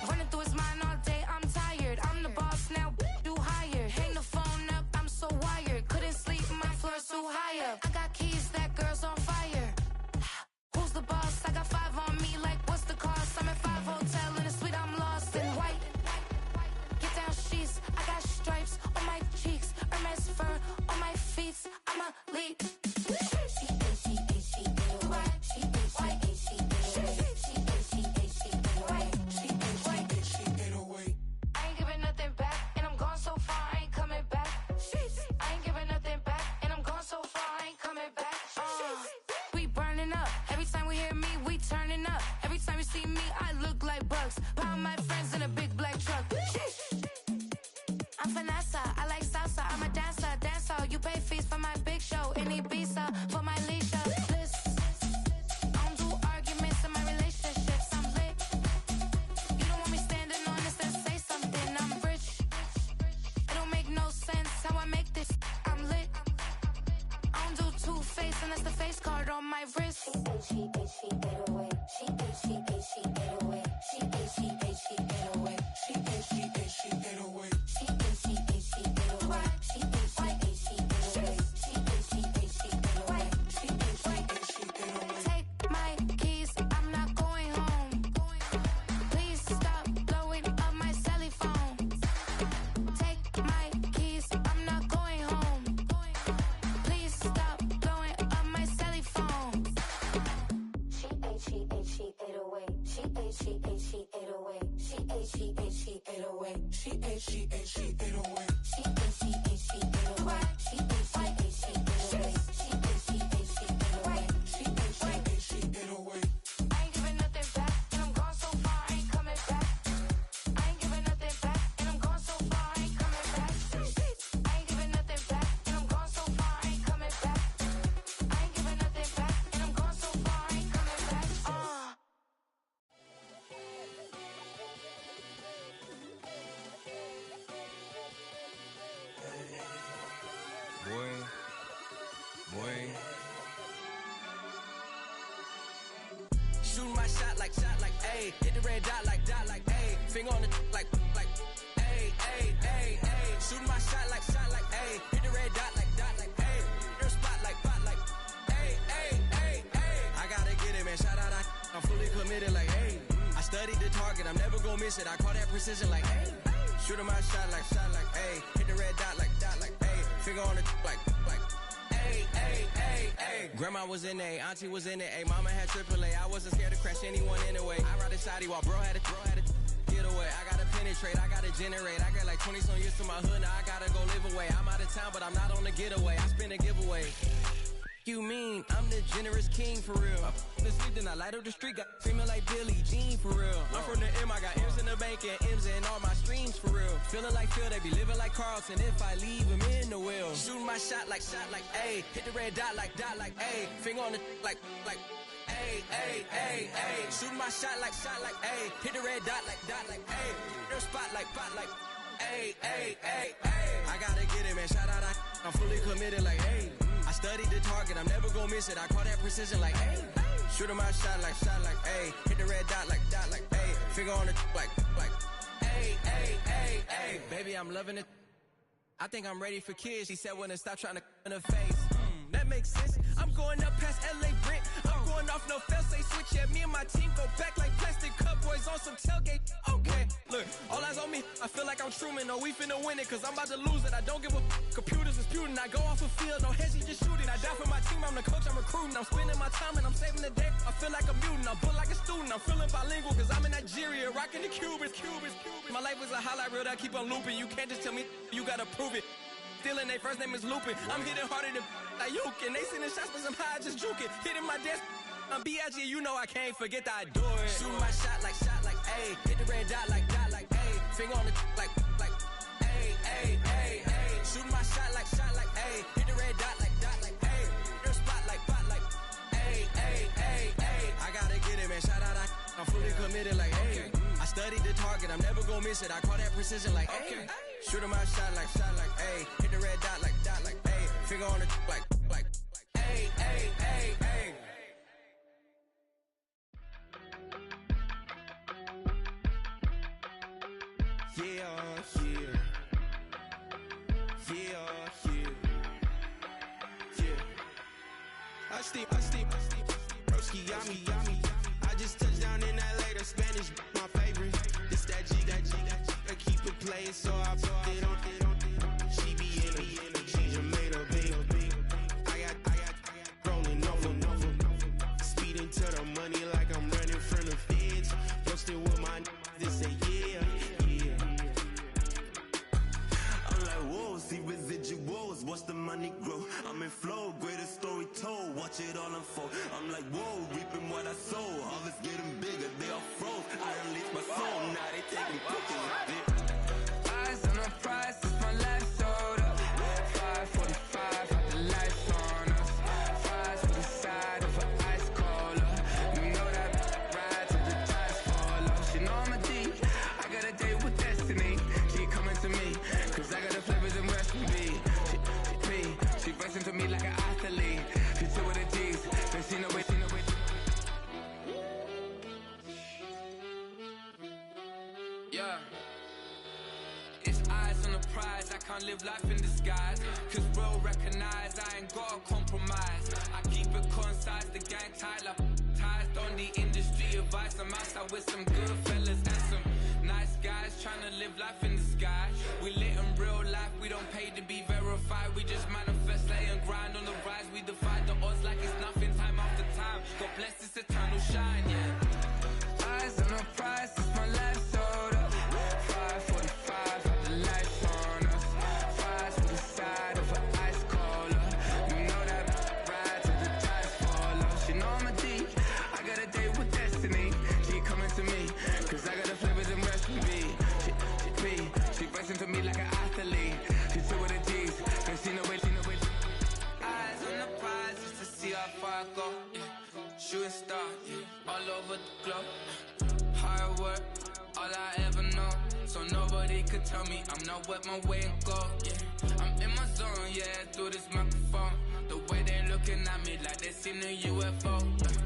S17: Running through his mind all day, I'm tired. I'm the boss now, do higher. Hang the phone up, I'm so wired. Couldn't sleep, my floor's too high up. I got keys, that girl's on fire. Who's the boss? I got 5 on me, like what's the cost? I'm at 5 hotel in a suite, I'm lost in white. Get down sheets, I got stripes on my cheeks. Hermes fur on my feet, I'm a lead. Pound my friends in a big black truck. I'm Vanessa, I like salsa. I'm a dancer. You pay fees for my big show in Ibiza for my leisure. I don't do arguments in my relationships. I'm lit. You don't want me standing on this and say something. I'm rich. It don't make no sense how I make this. I'm lit. I don't do two-face unless the face card on my wrist. She get away. She get away. Take my keys, I'm
S14: Shooting my shot like, ayy. Hit the red dot like, ayy. Finger on the like, ayy, ayy, ayy, ayy. Shooting my shot like, ayy. Hit the red dot like, ayy. Your spot like, ayy, ayy, ayy, ayy. I gotta get it, man. Shout out, I'm fully committed like, ayy. I studied the target, I'm never gonna miss it. I call that precision like, ayy. Shooting my shot like, ayy. Hit the red dot like, ayy. Finger on the like, ayy, ayy, ayy, ayy. Grandma was in A, auntie was in it, ayy. Mama had AAA, I wasn't scared to crash anyone anyway. I ride a shotty while bro had a get away. I gotta penetrate, I gotta generate. I got like 20 some years to my hood, now I gotta go live away. I'm out of town, but I'm not on the getaway. I spin a giveaway. You mean I'm the generous king for real? I the sleep, then I light up the street, got screaming like Billie Jean for real. I'm from the M, I got M's in the bank and M's in all my streams for real. Feeling like Phil, they be living like Carlson if I leave him in the wheel. Shooting my shot like, ayy. Hit the red dot like, ayy. Finger on the like, ayy, ayy, ayy, ayy. Shooting my shot like, ayy. Hit the red dot like, ayy. Your spot like, ayy, ayy, ayy, ayy. I gotta get it, man. Shout out, I'm fully committed like, ayy. I studied the target, I'm never gonna miss it. I call that precision like, ayy. Shooting my shot like, ayy. Hit the red dot like, ayy. Finger on the like, ayy, ayy, ayy, ayy. Baby, I'm loving it. I think I'm ready for kids. She said when to stop trying to in her face. That makes sense. I'm going up past LA Brent. I'm going off no fail, say switch. Yeah, me and my team go back like plastic cup boys on some tailgate. Okay, look, all eyes on me. I feel like I'm Truman. No, we finna win it, cause I'm about to lose it. I don't give a computers disputing. I go off a field, no heads, just shooting. I die for my team, I'm the coach, I'm recruiting. I'm spending my time and I'm saving the day. I feel like a mutant, I'm built like a student. I'm feeling bilingual, cause I'm in Nigeria, rocking the Cubans. My life is a highlight reel that I keep on looping. You can't just tell me, you gotta prove it. Stealing, they first name is Lupin. I'm hitting harder than like Yukin. They sending shots, but I'm high, just juking. Hitting my desk, I'm B.I.G. You know I can't forget that I do it. Shooting my shot like, ayy. Hit the red dot like, ayy. Finger on the like, ayy, ayy, ayy, ayy. Shooting my shot like, ayy. Hit the red dot like, ayy. Your spot like, ayy, ayy, ayy, ayy. I gotta get it, man. Shout out, I'm fully committed like, ayy. I studied the target, I'm never gonna miss it. I call that precision like, ayy. Shooting my shot like, ayy. Hit the red dot like, ayy. Finger on the like, ayy, ayy, ayy, ayy.
S11: I steam, broski, yummy. I just touched down in LA, the Spanish, my favorite. This that G, I keep it playing, so I put it on. She be in me, she just made a big. I got rolling over. Speeding to the money like I'm running from the feds. Posted with my they say yeah. I'm like, whoa, see residuals, watch the money grow. I'm in flow, greatest story told, watch it all unfold. I'm like, whoa, reaping what I sow. Harvest getting bigger, they all froze. I unleashed my soul, now they taking pictures.
S14: Eyes on the prize, it's my life sold up. 5:45, got the lights on us. Fries for the side of an ice cola. You know that ride till the tires fall off. She know I'm a D, I got a date with destiny. She coming to me, cause I got the flavors and recipe. She racing to me like an athlete. She took with the G's, then she know it. Yeah. It's eyes on the prize, I can't live life in disguise. Cause real recognize, I ain't gotta compromise. I keep it concise, the gang tight like ties. On the industry advice, I'm outside with some good fellas and some nice guys trying to live life in the sky. We lit in real life, we don't pay to be verified. We just manifest, lay and grind on the rise. We defy the odds like it's nothing, time after time. God bless this eternal shine, yeah. Eyes on the prize, it's my life sold up. 5:45, got the shooting star, yeah, all over the globe. Hard work, all I ever know. So nobody could tell me I'm not what my way and go, yeah. I'm in my zone, yeah, through this microphone. The way they looking at me like they seen a UFO, yeah.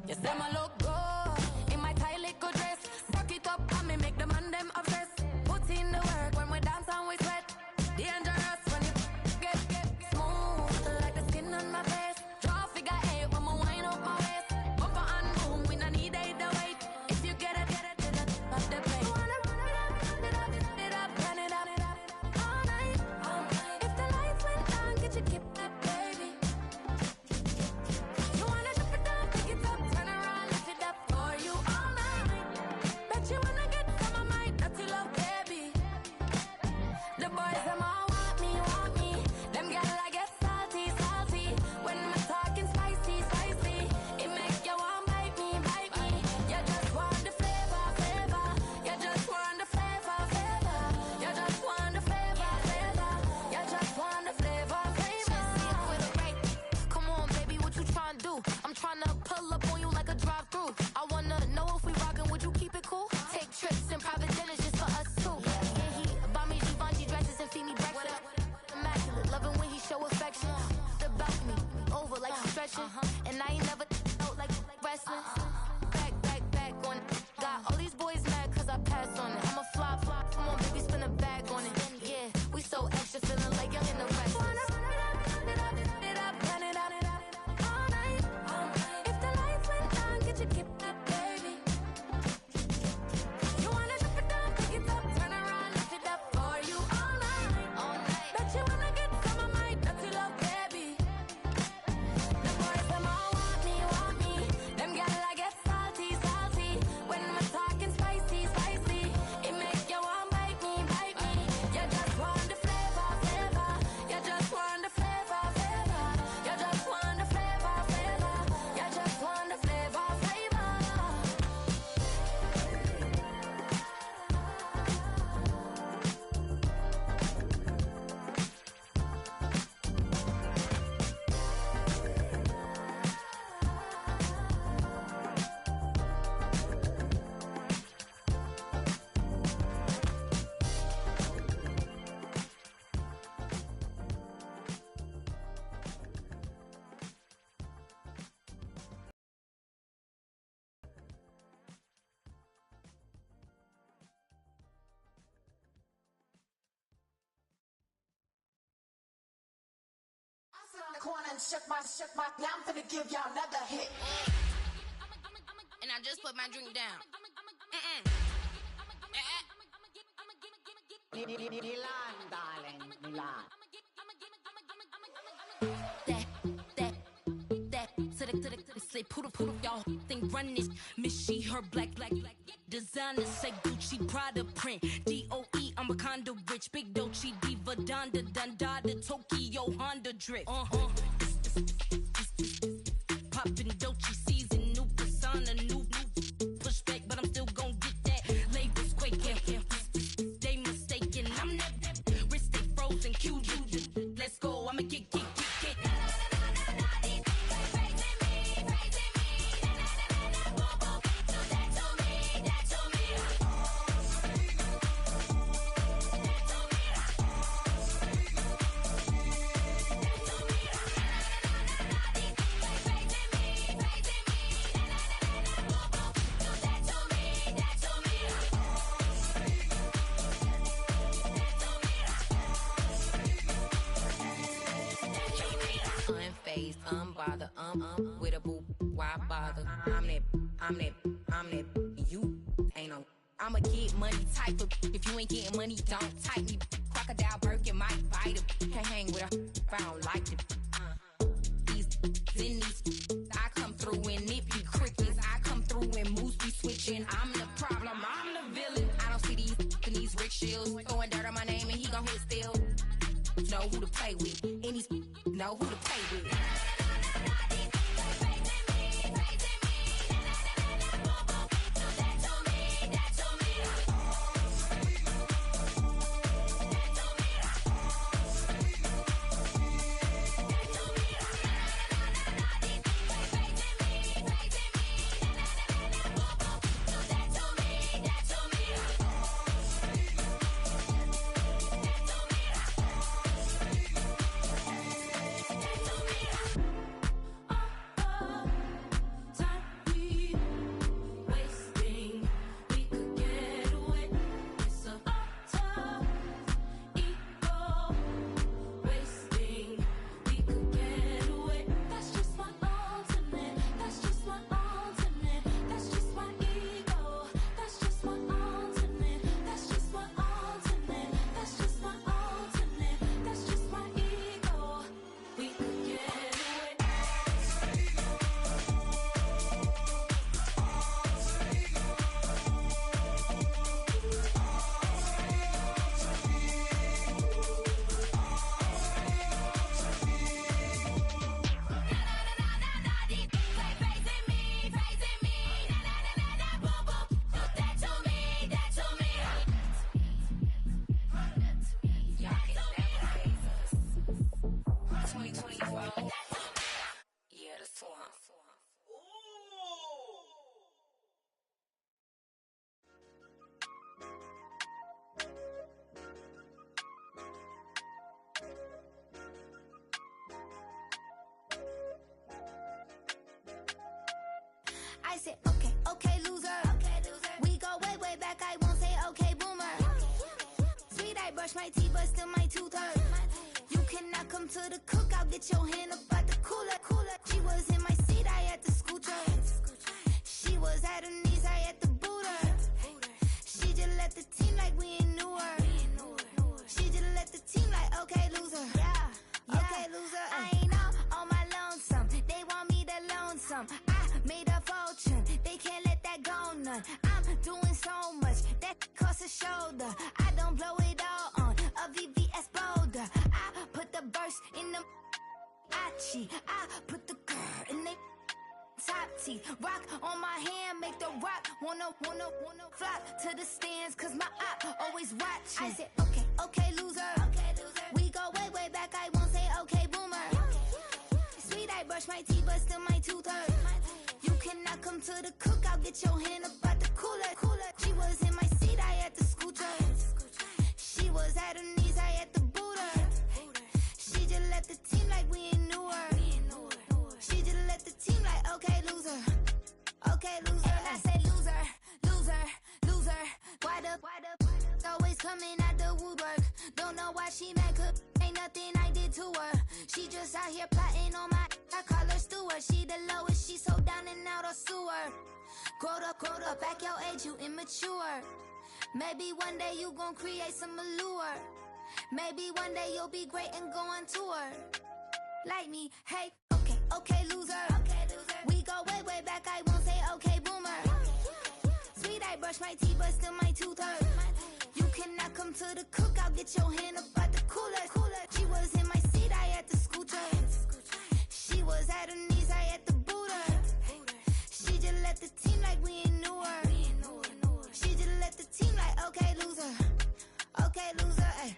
S17: You say my look good in my tight little dress. Rock it up and me make the man them obsessed. Put in the work when we dance and we sweat. Dangerous when you get smooth like the skin on my face. Draw figure eight when we wind up my waist. Bumper and boom, we no need it the weight. If you get it, off the plate. Wanna run it up, run it up, all night. If the lights went down, get you keep that baby. You wanna drop it down, pick it up, turn around, lift it up for you all night. Bet you wanna get some of my dirty love, baby. The boys them all want me. Them gyal I get salty. When I'm talking spicy. It make you want bite me. You just want the flavor. You just want the flavor. You just want the flavor. You just want the flavor. With a rate. Come on, baby, what you tryna do? I'm tryna pull up on you like a drive-through. I wanna know if we rockin', would you keep it cool? Take trips and private dinners just for us two. Yeah, he buy me Givenchy dresses and feed me breakfast. Immaculate, loving when he show affection. The balcony, over like stretching. And I ain't never out like wrestling. Back on it. Got all these boys mad cause I passed on it. I'm a fly. Come on, baby, spin a bag on it. Yeah, we so extra, feeling like young and the rest. Run it up, all night. If the lights went down, get you keep that baby. You wanna drop it down, pick it up, turn around, lift it up for you all night. Bet you wanna get some of my dirty love, baby. The boys them all want me. Them gyal I get salty. When I'm talking spicy. It make you want bite me. You just want the flavor. You just want the flavor. You just want the flavor. You just want the flavor.
S18: Corner and shook my. Now I'm finna give y'all another hit.
S17: And I just put my drink down.
S18: Milan, darling, Milan.
S17: That to the slip, poodle, y'all think run this. Miss she, her black designer, say Gucci, Prada print, DOE, I'm a condo rich, big Dolce, Diva, Donda, Tokyo, Honda drip. Poppin' Dolce season, new persona, new pushback, but I'm still gon' get that. Labels quaking, they mistaken, I'm that wrist stay frozen, QU, let's go, I'ma get. Unbothered, with a boo, why bother? I'm that, you ain't no. I'ma get money type of. If you ain't getting money, don't type me. Crocodile Birkin might bite him. Can't hang with her if I don't like them. These, I come through and it be crickets. I come through and moves be switching. I'm the problem, I'm the villain. I don't see these rickshaws throwing dirt on my name and he gon' hit still. Know who to play with, and he's know who to play with. I said, okay, loser. We go way back, I won't say okay, boomer. Sweet, I brush my teeth, but still my tooth hurt. You cannot come to the cookout, get your hand up at the cooler. She was in my seat, I had to scoot her. She was at her knees, I had to boot her. She just let the team like we ain't knew her. She just let the team like, okay, loser. Yeah, okay, loser. I ain't out on my lonesome. They want me to loan some. I made a fortune. They can't let that go none. I'm doing so much that costs a shoulder. I don't blow it all on a VVS boulder. I put the verse in the I put the girl in the top teeth. Rock on my hand, make the rock wanna flock to the stands, cause my eye always watching. I said, okay, loser. We go way back, I won't say okay, boomer. Sweet, I brush my teeth, but still my tooth hurt. You cannot come to the cookout, get your hand up at the cooler. She was in my seat, I had to scoot her. She was at her knees, I had to boot her. She just let the team like we ain't knew her. She just let the team like, okay, loser. Okay, loser. And I say loser. Why the always coming out the woodwork? Don't know why she mad, cause ain't nothing I did to her. She just out here plotting on my, I call her steward. She the lowest, she so down and out of sewer. Growed up, back your age, you immature. Maybe one day you gon' create some allure. Maybe one day you'll be great and go on tour. Like me, hey, okay, loser. We go way back, I won't say okay, boomer. Sweet, I brush my teeth, but still my tooth hurt. You cannot come to the cookout, get your hand up at the cooler. She was in my seat, I had to scoot her. She was at her knees, I had to boot her. She just let the team like we ain't knew her. She just let the team like, okay, loser. Okay, loser, ay.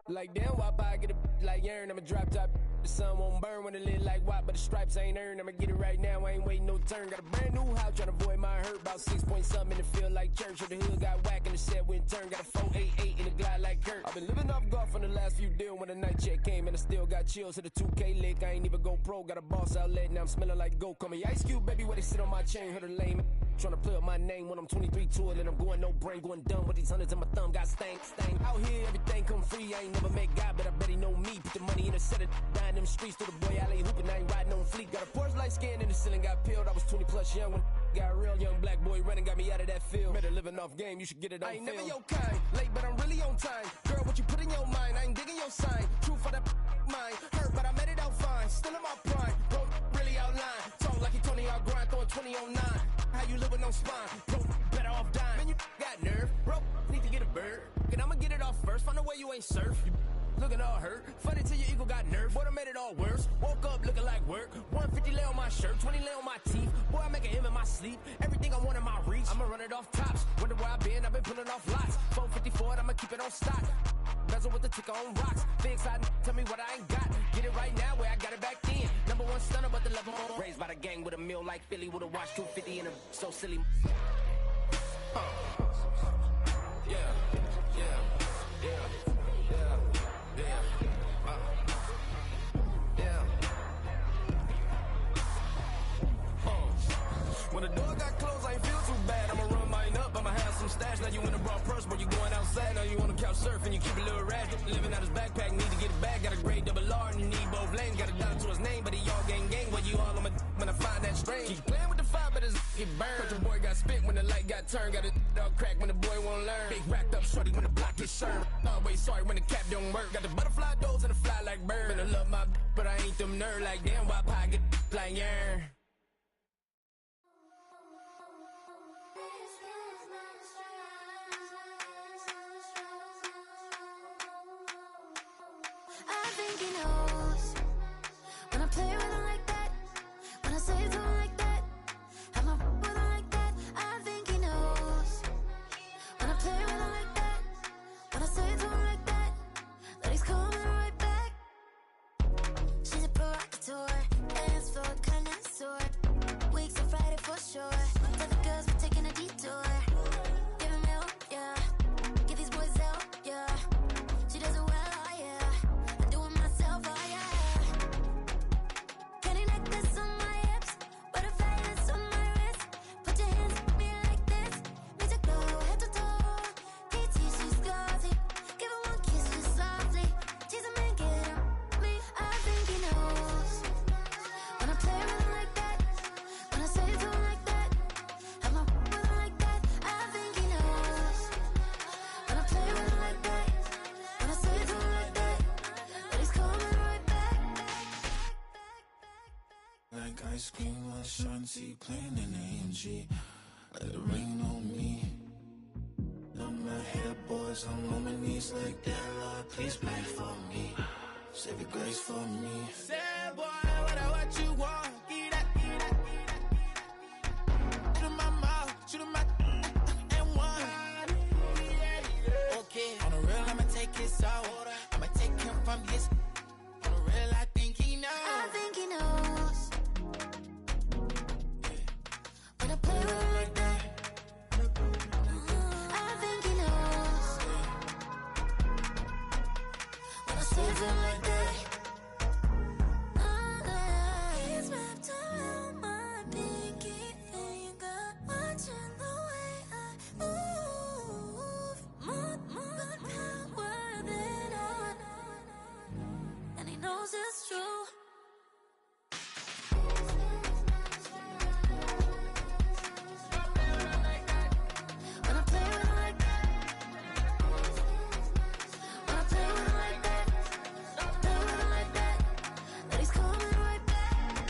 S19: Like damn, why I get a like urn? I'ma drop top. The sun won't burn when it lit like white, but the stripes ain't earned. I'ma get it right now, I ain't waiting no turn. Got a brand new house, tryna avoid my hurt. About 6 point something in the field like church. The hood got whack and the set went turn. Got a 488 in the glide like Kurt. I've been living off golf on the last few deals. When the night check came and I still got chills to the 2K lick. I ain't even go pro, got a boss outlet, now I'm smelling like goat. Call me Ice Cube, baby, where they sit on my chain. Heard a lame tryna play up my name when I'm 23 to it. And I'm going no brain, going dumb with these hundreds in my thumb. Got stank. Out here, everything come free. I ain't never met God, but I bet he know me. Put the money in a set of dying them streets to the boy alley hooping. I ain't riding on fleek. Got a Porsche light scan in the ceiling, got peeled. I was 20 plus young when got real. Young black boy running, got me out of that field. Better living off game, you should get it on film. I ain't never your kind, late but I'm really on time. Girl, what you put in your mind, I ain't digging your sign. True for that mine, hurt but I made it out fine. Still in my prime, bro, really outline. Talk like you Tony out grind, throwing 20 on 9. How you live with no spine, bro, better off dying. Man, you got nerve, bro, need to get a bird. And I'ma get it off first, find a way you ain't surf. You looking all hurt, funny till your ego got nerve. Boy, I made it all worse, woke up looking like work. 150 lay on my shirt, 20 lay on my teeth. Boy, I make an M in my sleep, everything I want in my reach. I'ma run it off tops, wonder where I been, I've been pulling off lots. 454, I'ma keep it on stock. Bezel with the ticker on rocks. Big side, tell me what I ain't got. Get it right now where I got it back then. Number one stunner, but the level more. Raised by the gang with a meal like Philly with a watch 250 and a so silly. Yeah. When the door got closed, I ain't feel too bad. I'ma run mine up, I'ma have some stash. Now you in a broad purse, but you going outside. Now you on the couch surfing, you keep a little rash. Living out his backpack, need to get it back. Got a grade double R and you need both lanes. Got a dollar to his name, but he all gang. Where you all on my when I find that strange. Keep playing with the fire, but his get burned. But the boy got spit when the light got turned. Got it all crack when the boy won't learn. Big racked up shorty when the block gets served. Always sorry when the cap don't work. Got the butterfly doors and the fly like bird. And I love my but I ain't them nerd like damn. Why pie get like yarn?
S17: think he knows. When I play with him like that, when I say it to him like that, have my with him like that, I think he knows. When I play with him like that, when I say it to him like that, that he's coming right back. She's a provocateur, hands for a connoisseur. Weeks on Friday for sure. Tell the girls we're taking a detour. Give him help, yeah. Get these boys help, yeah. She does it well, oh yeah. I do it myself, oh yeah. Candy necklace on my hips, butterflies on my wrist. Put your hands on me like this, makes it go head to toe. KT, she's glossy. Give her one kiss just softly. Tease him and get him me. I think he knows. When I play with him like that, when I say it to him like that, have my with him like that, I think he knows. When I play with him like that, when I say it to him like that, that he's coming right back.
S1: Like ice cream on Shanty, playing in AMG. Let it rain on me. On my head, boys, I'm on my knees like that. Lord, please pray for me. Save your grace for me.
S11: Say, boy, what you want? Get that, Shoot in my mouth, shoot in my and one. Okay, on the real, I'ma take his out. I'ma take him from his. On the real, I think he knows.
S17: I think he knows. When I play with him like that, I think he knows. When I say it to him like that, he's wrapped around my pinky finger, watching the way I move. More power than on, and he knows it's true. When I play with him like that, when I play with him like that, play with him like that, that he's coming right back.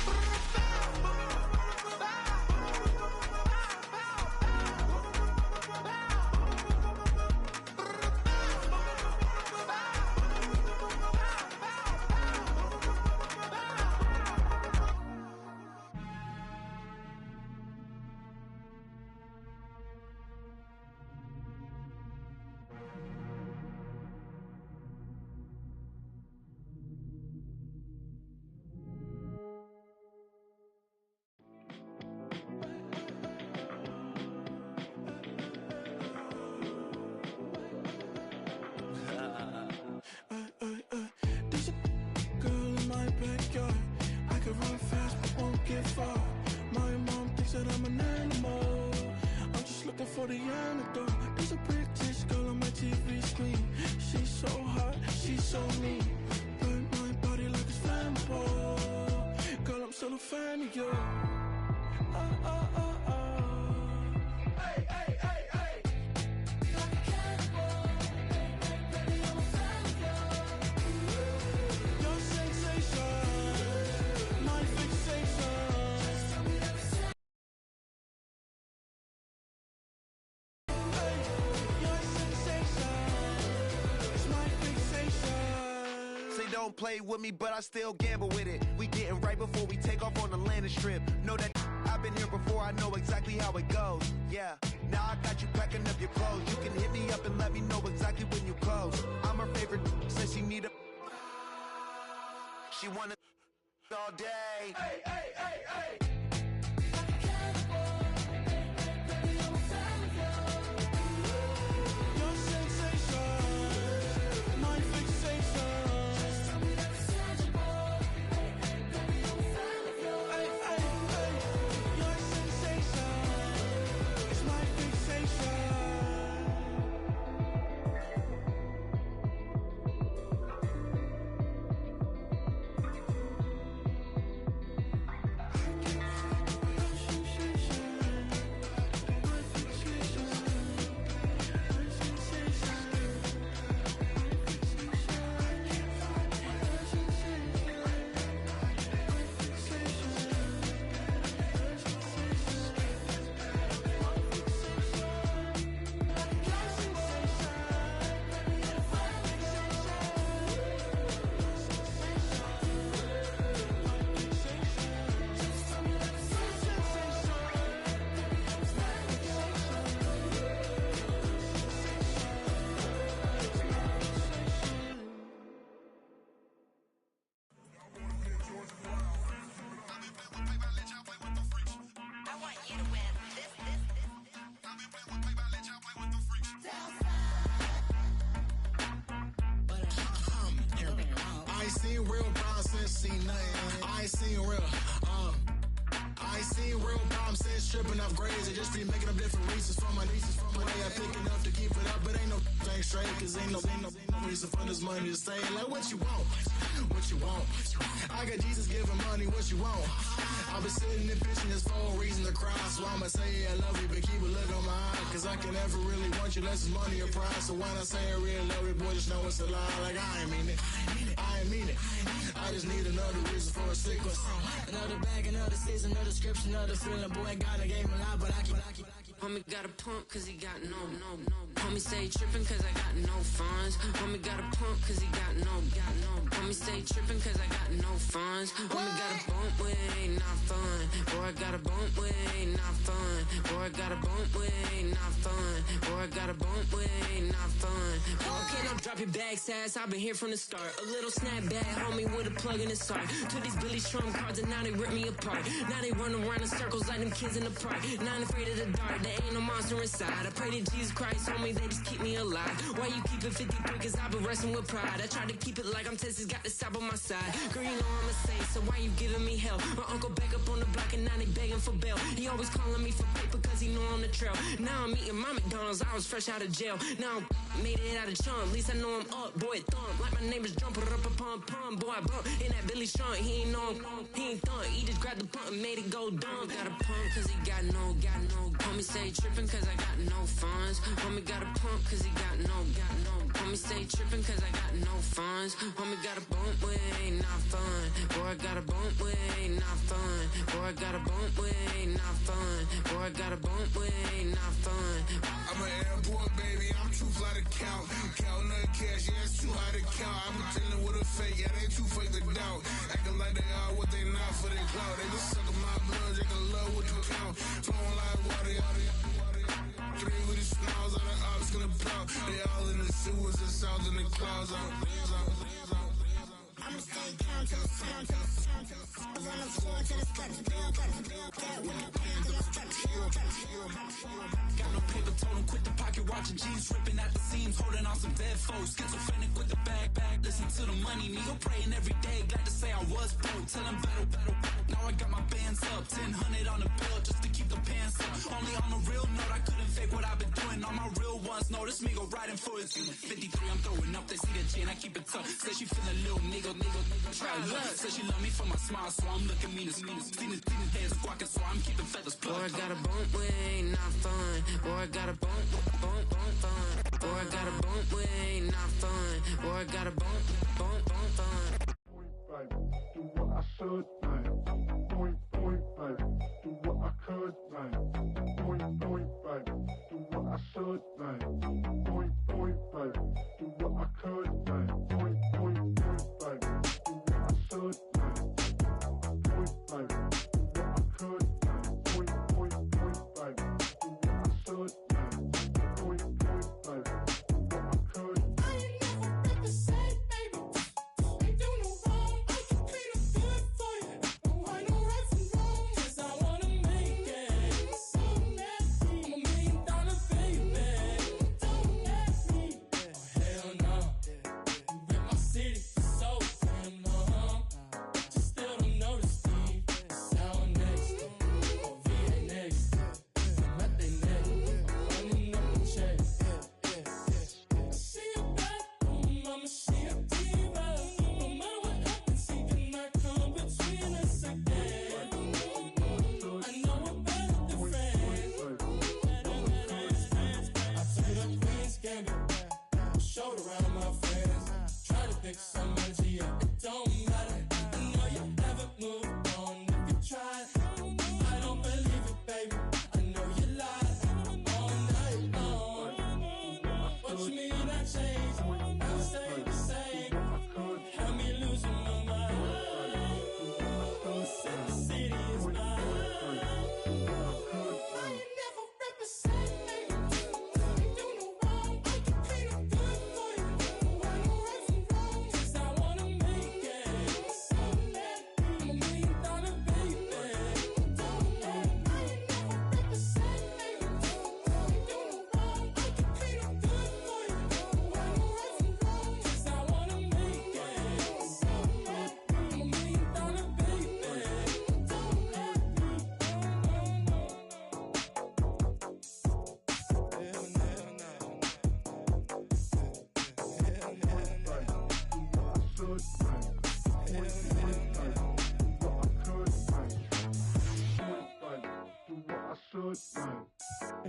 S1: There's a girl in my backyard. I can run fast but won't get far. My mom thinks that I'm an animal. I'm just looking for the antidote. There's a British girl on my TV screen. She's so hot, she's so mean. Burn my body like it's flammable. Girl, I'm still a fan of you. Hey, hey, hey, hey. Like a cannibal. Baby, I'm a fan of you. Your sensation, my fixation. Hey, your sensation is my fixation.
S20: Say don't play with me, but I still gamble with it. We getting right before we take off on the landing strip. Know that I've been here before, I know exactly how it goes. Yeah, now I got you packing up your clothes. You can hit me up and let me know exactly when you close. I'm her favorite, says she need a. She wanna all day.
S1: Hey, hey, hey, hey. Your sensation, my fixation. Hey, hey, hey. Your sensation is my fixation. seen nothing. I ain't seen real. I ain't seen real problems since stripping off grades. I just be making up different reasons for my nieces. From my way I pick enough to keep it up, but ain't no thing straight. Cause ain't no reason for this money to stay. Like what you want? What you want? I got Jesus giving money, what you want? I've been sitting and pitching this for a reason to cry. So I'ma say I love you, but keep a look on my eye. Cause I can never really want you unless it's money or prize. So when I say I really love you, boy, just know it's a lie. Like I ain't mean it. I ain't mean it. I just need another reason for a sickness.
S14: Another bag, another season, another description, another feeling. Boy, God, I gave him a lot, but I keep. Homie got a pump cause he got no. Homie stay trippin' cause I got no funds. Homie got a pump cause he got no. Homie stay trippin' cause I got no funds. Homie got a bump with ain't not fun. Boy, I got a bump with ain't not fun. Boy, I got a bump with ain't not fun. Boy, I got a bump with ain't not fun. Okay, now drop your bag, sass. I've been here from the start. A little snapback, homie, with a plug in his heart. Took these Billy Trump cards and now they rip me apart. Now they run around in circles like them kids in the park. Now I'm afraid of the dark. There ain't no monster inside. I pray to Jesus Christ, homie, they just keep me alive. Why you keep it 53? Cause I've been wrestling with pride. I try to keep it like I'm Texas, got the South on my side. Girl, you know I'm a saint, so why you giving me hell? My uncle back up on the block and now they begging for bail. He always calling me for paper cause he know I'm the trail. Now I'm eating my McDonald's, I was fresh out of jail. Now I'm made it out of chump, at least I know I'm up, boy, thump. Like my name is Jumper, up a pump, pump. Boy, I bump in that Billy Trump, he ain't know, he ain't thump. He just grabbed the pump and made it go dumb. Got a pump cause he got no. Homie stay trippin' cause I got no funds. Homie got a pump cause he got no. Homie stay trippin' cause I got no funds. Homie got a bump with ain't not fun. Boy, I got a bump with ain't not fun. Boy, I got a bump with ain't not fun. Boy, I got a bump with ain't not fun.
S1: I'm an airport baby, I'm too fly to count. Counting the cash, yeah, it's too high to count. I'm pretending with a fake, yeah, they too fake to doubt. Acting like they are what they not for their clout. They just suckin' my blood, they can love what you count. Flowing like water. Three with the smiles on the ops gonna plow. They all in the sewers and south in the clouds.
S21: I'ma stay calm till it's time. On the floor till it's cut. That one hand till it's cut.
S14: Got no paper, told him quit the pocket watching jeans ripping at the seams, holding on some dead foes. Schizophrenic with the bag. Listen to the money, nigga praying every day. Glad to say I was broke. Tell him battle. Now I got my bands up, 1000 on the bill just to keep the pants up. Only on the real note, I couldn't fake what I've been doing. All my real ones know this nigga riding for his 53. I'm throwing up, they see the chain, I keep it tough. Say she feeling a little nigga. Try luck. Say she love me for my smile, so I'm looking mean as Seen his heads squawking, so I'm keeping feathers plucked. Boy, I got a bump with ain't not fun. Boy, I got a bump fun. Boy, I got a bump with ain't not fun. Boy, I got a bump fun.
S6: Do what I should, man. Point, baby. Do what I could, man. Point, baby. Do what I should, man. Point, baby. Do what I could, man. Point, baby. Do what I should, man. Point, baby. Do what I could, man. Point, baby. Do what I should, man. Point, baby. Do what I could.
S1: I ain't never been the same, baby. Ain't do no wrong. I can be the good for you. No, I know right from wrong. 'Cause I wanna make it. So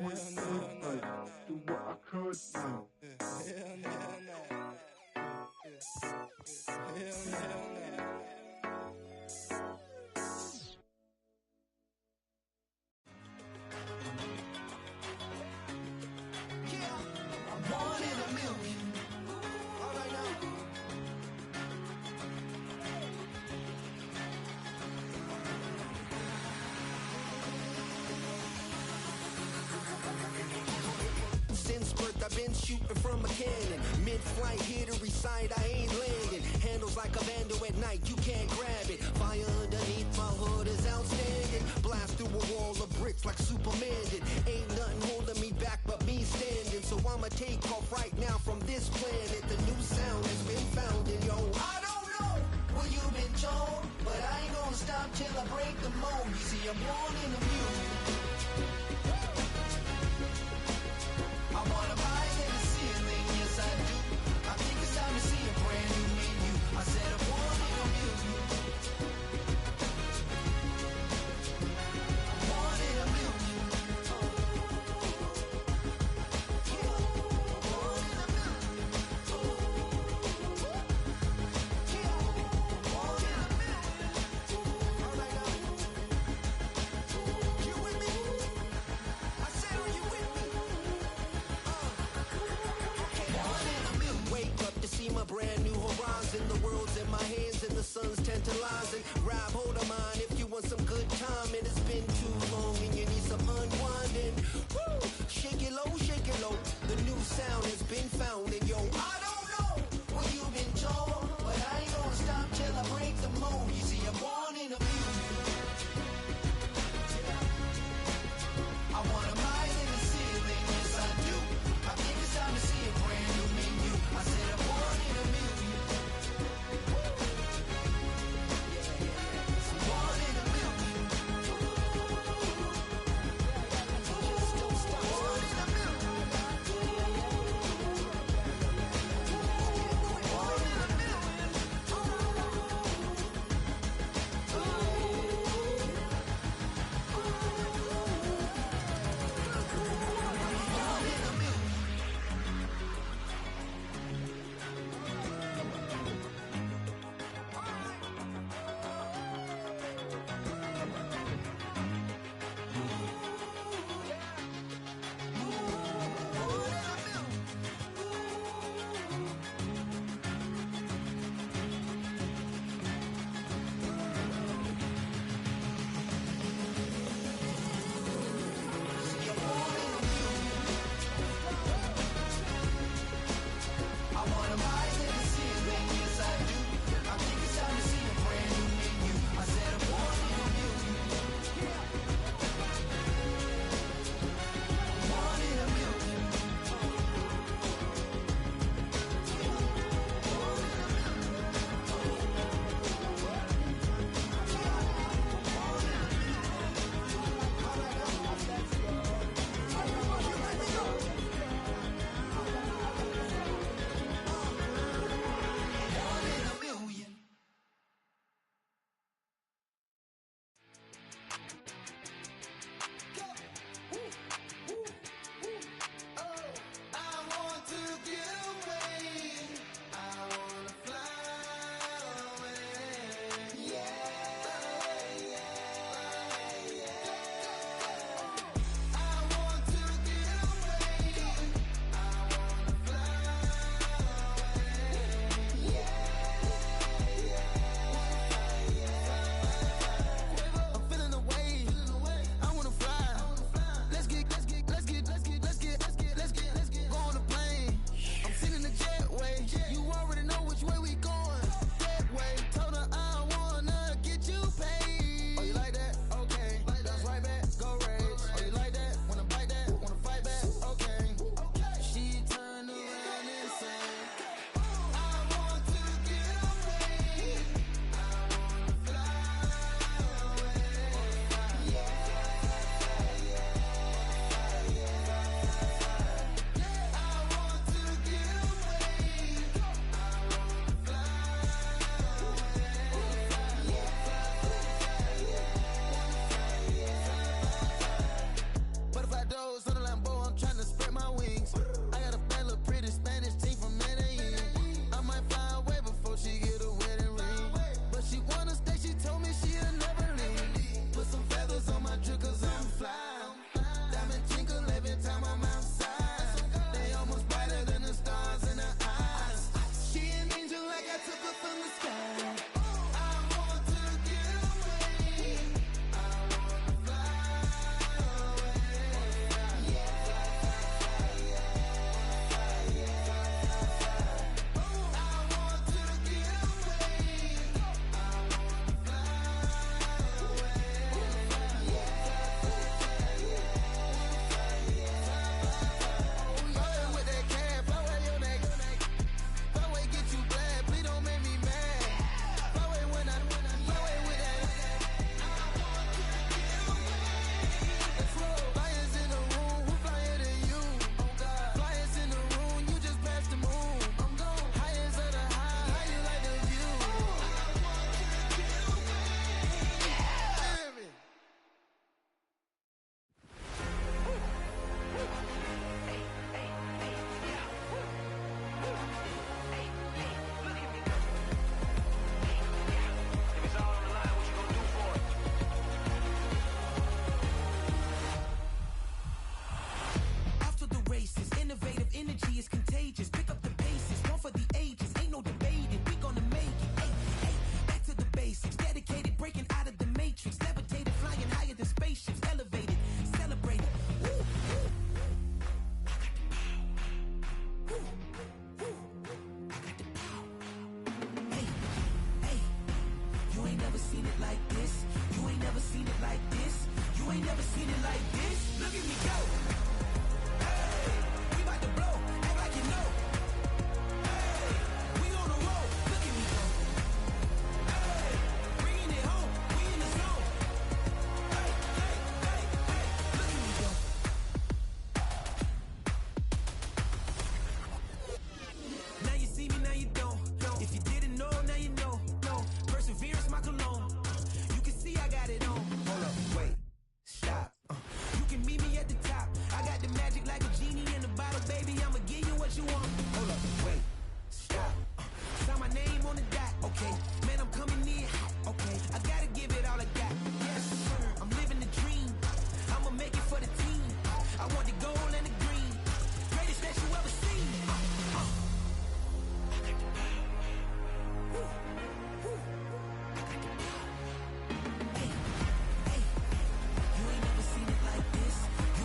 S6: Do what I could, man.
S16: One in a million. All right now. Since birth I've been shooting from a cannon. Mid-flight here to recite, I ain't landing. Handles like a vandal at night, you can't grab it. Fire underneath my hood is outstanding. Blast through a wall of bricks like Superman did. Ain't nothing holding me back but me standing. So I'ma take off right now from this planet. The new sound has been found in yo. I don't know what you've been told, but I ain't gonna stop till I break the mold. You see, I'm born in a million. I wanna rise in the ceiling, yes I do. I think it's time to see a brand new menu. I said I'm born in a million. I'm born in a million. Wake up to see my brand new horizon. The world's in my hands and the sun's tantalizing. Ride